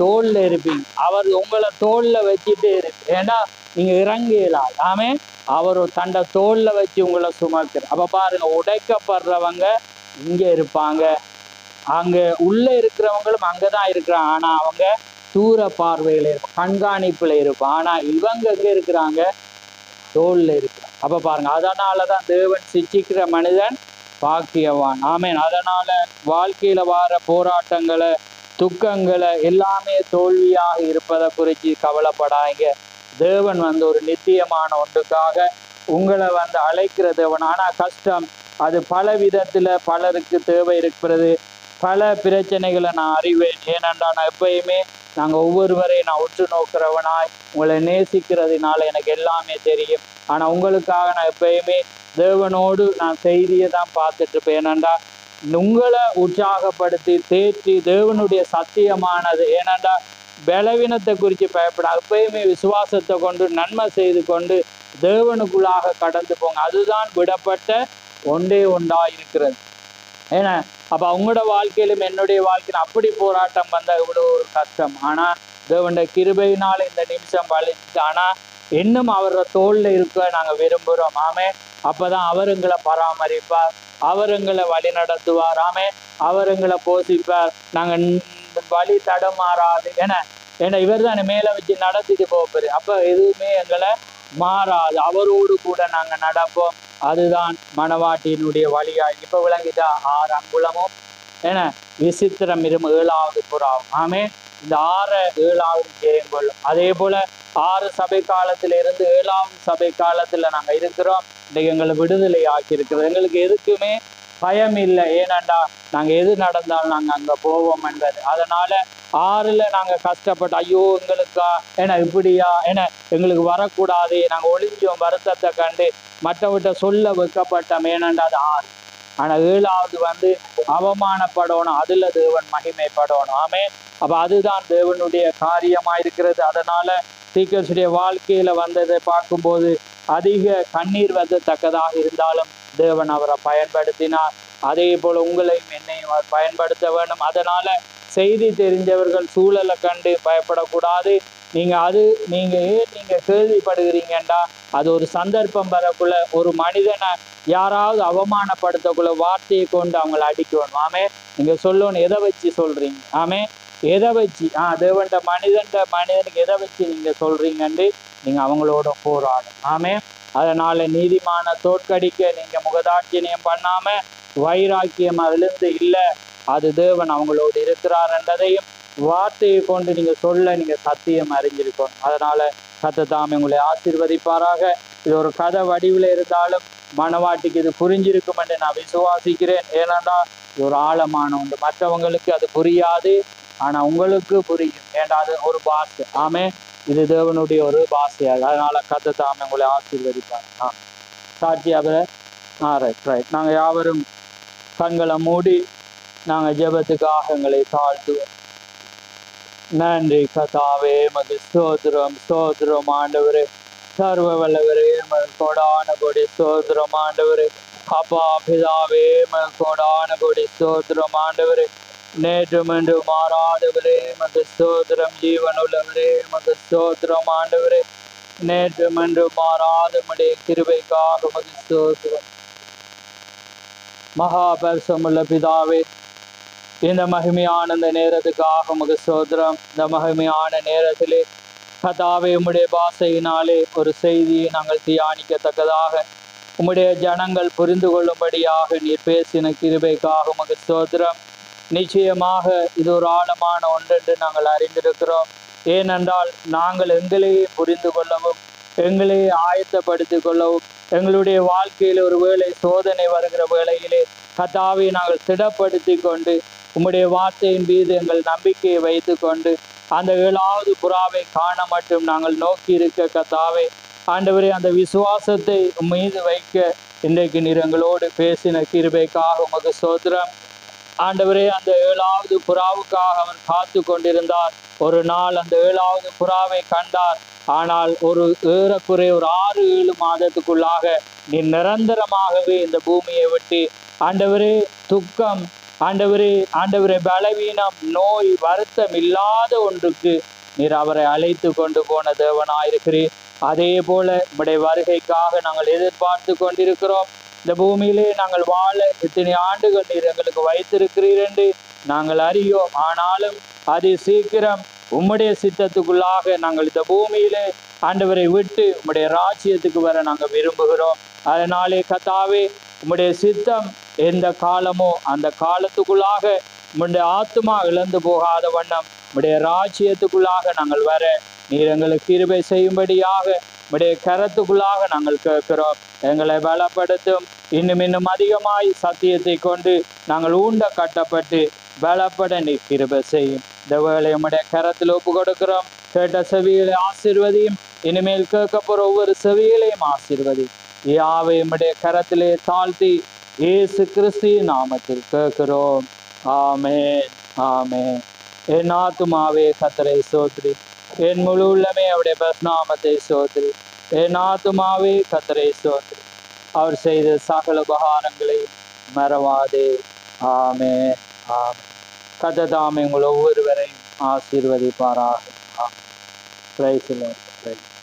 தோல்ல இருப்பீங்க. அவர் உங்களை தோல்ல வச்சுட்டு இருக்கு. ஏன்னா நீங்க இறங்கலாம். அவர் தண்டை தோல்ல வச்சு உங்களை சுமக்கிற. அப்ப பாருங்க, உடைக்கப்படுறவங்க இங்க இருப்பாங்க, அங்க உள்ள இருக்கிறவங்களும் அங்கதான் இருக்கிறாங்க. ஆனா அவங்க தூர பார்வையில இருப்பாங்க, கண்காணிப்புல இருப்பாங்க. ஆனா இவங்க எங்க இருக்கிறாங்க? தோல்ல இருக்கிறாங்க. அப்ப பாருங்க, அதனாலதான் தேவன் சிச்சிக்கிற மனிதன் பாக்கியவான். அதனால வாழ்க்கையில வார போராட்டங்களை, துக்கங்களை எல்லாமே தோல்வியாக இருப்பதை குறித்து கவலைப்படாங்க. தேவன் வந்து ஒரு நித்தியமான ஒன்றுக்காக உங்களை வந்து அழைக்கிற தேவன். ஆனா கஷ்டம் அது பல விதத்துல பலருக்கு தேவை இருக்கிறது. பல பிரச்சனைகளை நான் அறிவேன். ஏனென்றா நான் எப்பயுமே நாங்கள் ஒவ்வொருவரையும் நான் உற்று நோக்கிறவனாய் உங்களை நேசிக்கிறதுனால எனக்கு எல்லாமே தெரியும். ஆனால் உங்களுக்காக நான் எப்பயுமே தேவனோடு நான் செய்தியை தான் பார்த்துட்டு இருப்பேன். ஏனண்டா உங்களை உற்சாகப்படுத்தி தேற்றி தேவனுடைய சத்தியமானது. ஏனண்டா பலவீனத்தை குறித்து பயப்பட எப்பயுமே விசுவாசத்தை கொண்டு நன்மை செய்து கொண்டு தேவனுக்குள்ளாக கடந்து போங்க. அதுதான் விடப்பட்ட ஒன்றே இருக்கிறது. ஏன்னா அப்போ அவங்களோட வாழ்க்கையிலும் என்னுடைய வாழ்க்கையிலும் அப்படி போராட்டம் வந்தால் இவ்வளோ ஒரு கஷ்டம். ஆனால் தேவனுடைய கிருபையினால இந்த நிமிஷம் பழிச்சு. ஆனால் இன்னும் அவரோட தோளில் இருக்க நாங்கள் விரும்புகிறோம். ஆமே. அப்போதான் அவர் எங்களை பராமரிப்பார், அவர் எங்களை வழி நடத்துவார். ஆமே. அவர் எங்களை போஷிப்பார். நாங்கள் வழி தடமாறாது. ஏன்னா இவர் தான் மேலே வச்சு நடத்திட்டு போப்பாரு. அப்போ எதுவுமே எங்களை மாறாது. அவரோடு கூட நாங்கள் நடப்போம். அதுதான் மணவாட்டியினுடைய வழியாய். இப்போ விளங்கிட்டா 6 அங்குலமும் விசித்திரம் 7வது புறாவும். ஆமே. இந்த 6 7வது ஜெயம் கொள்ளும். அதே போல 6 சபை காலத்துல இருந்து 7வது சபை காலத்துல நாங்க இருக்கிறோம். இன்னைக்கு எங்களை விடுதலை ஆக்கி இருக்கிறது. எங்களுக்கு எதுக்குமே பயம் இல்லை. ஏனண்டா நாங்க எது நடந்தாலும் நாங்க அங்க போவோம் என்றது. அதனால 6ல் நாங்க கஷ்டப்பட்டு ஐயோ எங்களுக்கா இப்படியா எங்களுக்கு வரக்கூடாது, நாங்க ஒளிஞ்சோம் வருத்தத்தை கண்டு மற்றவர்கிட்ட சொல்ல வைக்கப்பட்டோம். ஏனண்டா அது 6. ஆனால் 7வது அவமானப்படணும், அதுல தேவன் மகிமைப்படணும். ஆமே. அப்ப அதுதான் தேவனுடைய காரியமாயிருக்கிறது. அதனால தீர்க்கதரிசியுடைய வாழ்க்கையில வந்ததை பார்க்கும்போது அதிக கண்ணீர் வரத்தக்கதாக இருந்தாலும் தேவன் அவரை பயன்படுத்தினார். அதே போல உங்களையும் என்னையும் அவர் பயன்படுத்த வேண்டும். அதனால செய்தி தெரிஞ்சவர்கள் சூழலை கண்டு பயப்படக்கூடாது. நீங்க கேள்விப்படுகிறீங்கண்டா அது ஒரு சந்தர்ப்பம் வரக்குள்ள ஒரு மனிதனை யாராவது அவமானப்படுத்தக்குள்ள வார்த்தையை கொண்டு அவங்களை அடிக்கணும். ஆமே. நீங்க சொல்லணும் எதை வச்சு சொல்றீங்க. ஆமே. எதை வச்சு தேவன்ட மனிதனுக்கு எதை வச்சு நீங்க சொல்றீங்கன்னு நீங்க அவங்களோட போராடும். ஆமே. அதனால நீதிமான தோற்கடிக்க நீங்க முகதாட்சியம் பண்ணாம வைராக்கியம் அதிலிருந்து இல்லை, அது தேவன் அவங்களோடு இருக்கிறார் என்றதையும் வார்த்தையை கொண்டு நீங்க சொல்ல நீங்க சத்தியம் அறிஞ்சிருக்கணும். அதனால கர்த்தர் உங்களை ஆசீர்வதிப்பாராக. இது ஒரு கதை வடிவில் இருந்தாலும் மணவாட்டிக்கு இது புரிஞ்சிருக்கும் என்று நான் விசுவாசிக்கிறேன். ஏனென்றா இது ஒரு ஆழமான உண்டு. மற்றவங்களுக்கு அது புரியாது, ஆனா உங்களுக்கு புரியும். ஏண்டா அது ஒரு பாஷை. ஆமே. இது தேவனுடைய ஒரு பாஷையாக. அதனால கர்த்தர் உங்களை ஆசீர்வதிப்பார். சாட்சியாக ரைட். நாங்க யாவரும் கண்களை மூடி நாங்க ஜெபத்துக்காக எங்களை தாழ்த்துவோம். நன்றி கர்த்தாவே, மது ஸ்தோத்திரம் ஆண்டவரே, சர்வ வல்லவரே, கோடான கொடி ஸ்தோத்திரம் ஆண்டவரே. அப்பா பிதாவே, கோடான கொடி ஸ்தோத்திரம் ஆண்டவரே. நேற்றும் என்று மாறாதவரே மது ஸ்தோத்திரம். ஜீவனுள்ளவரே மது ஸ்தோத்திரம் ஆண்டவரே. நேற்றும் என்று மாறாதமுடைய கிருபைக்காக மது ஸ்தோத்திரம். மகா பரிசுத்தமுள்ள பிதாவே, இந்த மகிமையான இந்த நேரத்துக்காக உமக்கு ஸ்தோத்திரம். இந்த மகிமையான நேரத்திலே கர்த்தாவே உம்முடைய பாஷையினாலே ஒரு செய்தியை நாங்கள் தியானிக்கத்தக்கதாக உம்முடைய ஜனங்கள் புரிந்து கொள்ளும்படியாக நீர் பேசின கிருபைக்காக உமக்கு ஸ்தோத்திரம். நிச்சயமாக இது ஒரு ஆழமான ஒன்றென்று நாங்கள் அறிந்திருக்கிறோம். ஏனென்றால் நாங்கள் எங்களையே புரிந்து கொள்ளவும் எங்களையே ஆயத்தப்படுத்திக் கொள்ளவும் எங்களுடைய வாழ்க்கையில் ஒரு வேளை சோதனை வருகிற வேளையிலே கர்த்தாவை நாங்கள் திடப்படுத்தி கொண்டு உம்முடைய வார்த்தையின் மீது எங்கள் நம்பிக்கையை வைத்து கொண்டு அந்த 7வது புறாவை காண மட்டும் நாங்கள் நோக்கி இருக்க கர்த்தாவே ஆண்டவரே, அந்த விசுவாசத்தை மீது வைக்க இன்றைக்கு நீர் எங்களோடு பேசின கிருபைக்காக உமக்கு ஸ்தோத்திரம். ஆண்டவரே, அந்த 7வது புறாவுக்காக அவர் காத்து கொண்டிருந்தார். ஒரு நாள் அந்த 7வது புறாவை கண்டார். ஆனால் ஏறக்குறைய ஒரு 6-7 மாதத்துக்குள்ளாக நீ நிரந்தரமாகவே இந்த பூமியை விட்டு ஆண்டவரே துக்கம், ஆண்டவரே பலவீனம், நோய், வருத்தம் இல்லாத ஒன்றுக்கு நீர் அவரை அழைத்து கொண்டு போன தேவனாயிருக்கிறீர். அதே போல உம்முடைய வருகைக்காக நாங்கள் எதிர்பார்த்து கொண்டிருக்கிறோம். இந்த பூமியிலே நாங்கள் வாழ இத்தனை ஆண்டுகள் நீர் எங்களுக்கு வைத்திருக்கிறீர் என்று நாங்கள் அறியோம். ஆனாலும் அதி சீக்கிரம் உம்முடைய சித்தத்துக்குள்ளாக நாங்கள் இந்த பூமியிலே ஆண்டவரை விட்டு உம்முடைய ராஜ்யத்துக்கு வர நாங்கள் விரும்புகிறோம். அதனாலே கர்த்தாவே, உம்முடைய சித்தம் எந்த காலமோ அந்த காலத்துக்குள்ளாக உம்முடைய ஆத்மா இழந்து போகாத வண்ணம் உம்முடைய ராஜ்யத்துக்குள்ளாக நாங்கள் வர நீர் எங்களுக்கு கிருபை செய்யும்படியாக உம்முடைய கரத்துக்குள்ளாக நாங்கள் கேட்கிறோம். எங்களை பலப்படுத்தும். இன்னும் அதிகமாய் சத்தியத்தை கொண்டு நாங்கள் ஊண்ட கட்டப்பட்டு பலப்பட நீர் கிருபை செய்யும். இந்த வேளை உம்முடைய கரத்தில் ஒப்பு கொடுக்கிறோம். கேட்ட செவிகளை ஆசீர்வதியும். இனிமேல் கேட்க போற ஒவ்வொரு செவிகளையும் ஆசீர்வதி. யாவை உம்முடைய கரத்திலே தாழ்த்தி இயேசு கிறிஸ்து நாமத்தில் கேட்கிறோம். ஆமென், ஆமென். என் ஆத்துமாவே கர்த்தரை ஸ்தோத்திரி, என் முழு உள்ளமே அவருடைய பரிசுநாமத்தை ஸ்தோத்திரி. என் ஆத்துமாவே கர்த்தரை ஸ்தோத்திரி, அவர் செய்த சகல உபகாரங்களை மறவாதே. ஆமென், ஆமென். கர்த்தர் தாமே உங்கள் ஒவ்வொருவரையும் ஆசீர்வதிப்பாராக. Praise the Lord. Praise.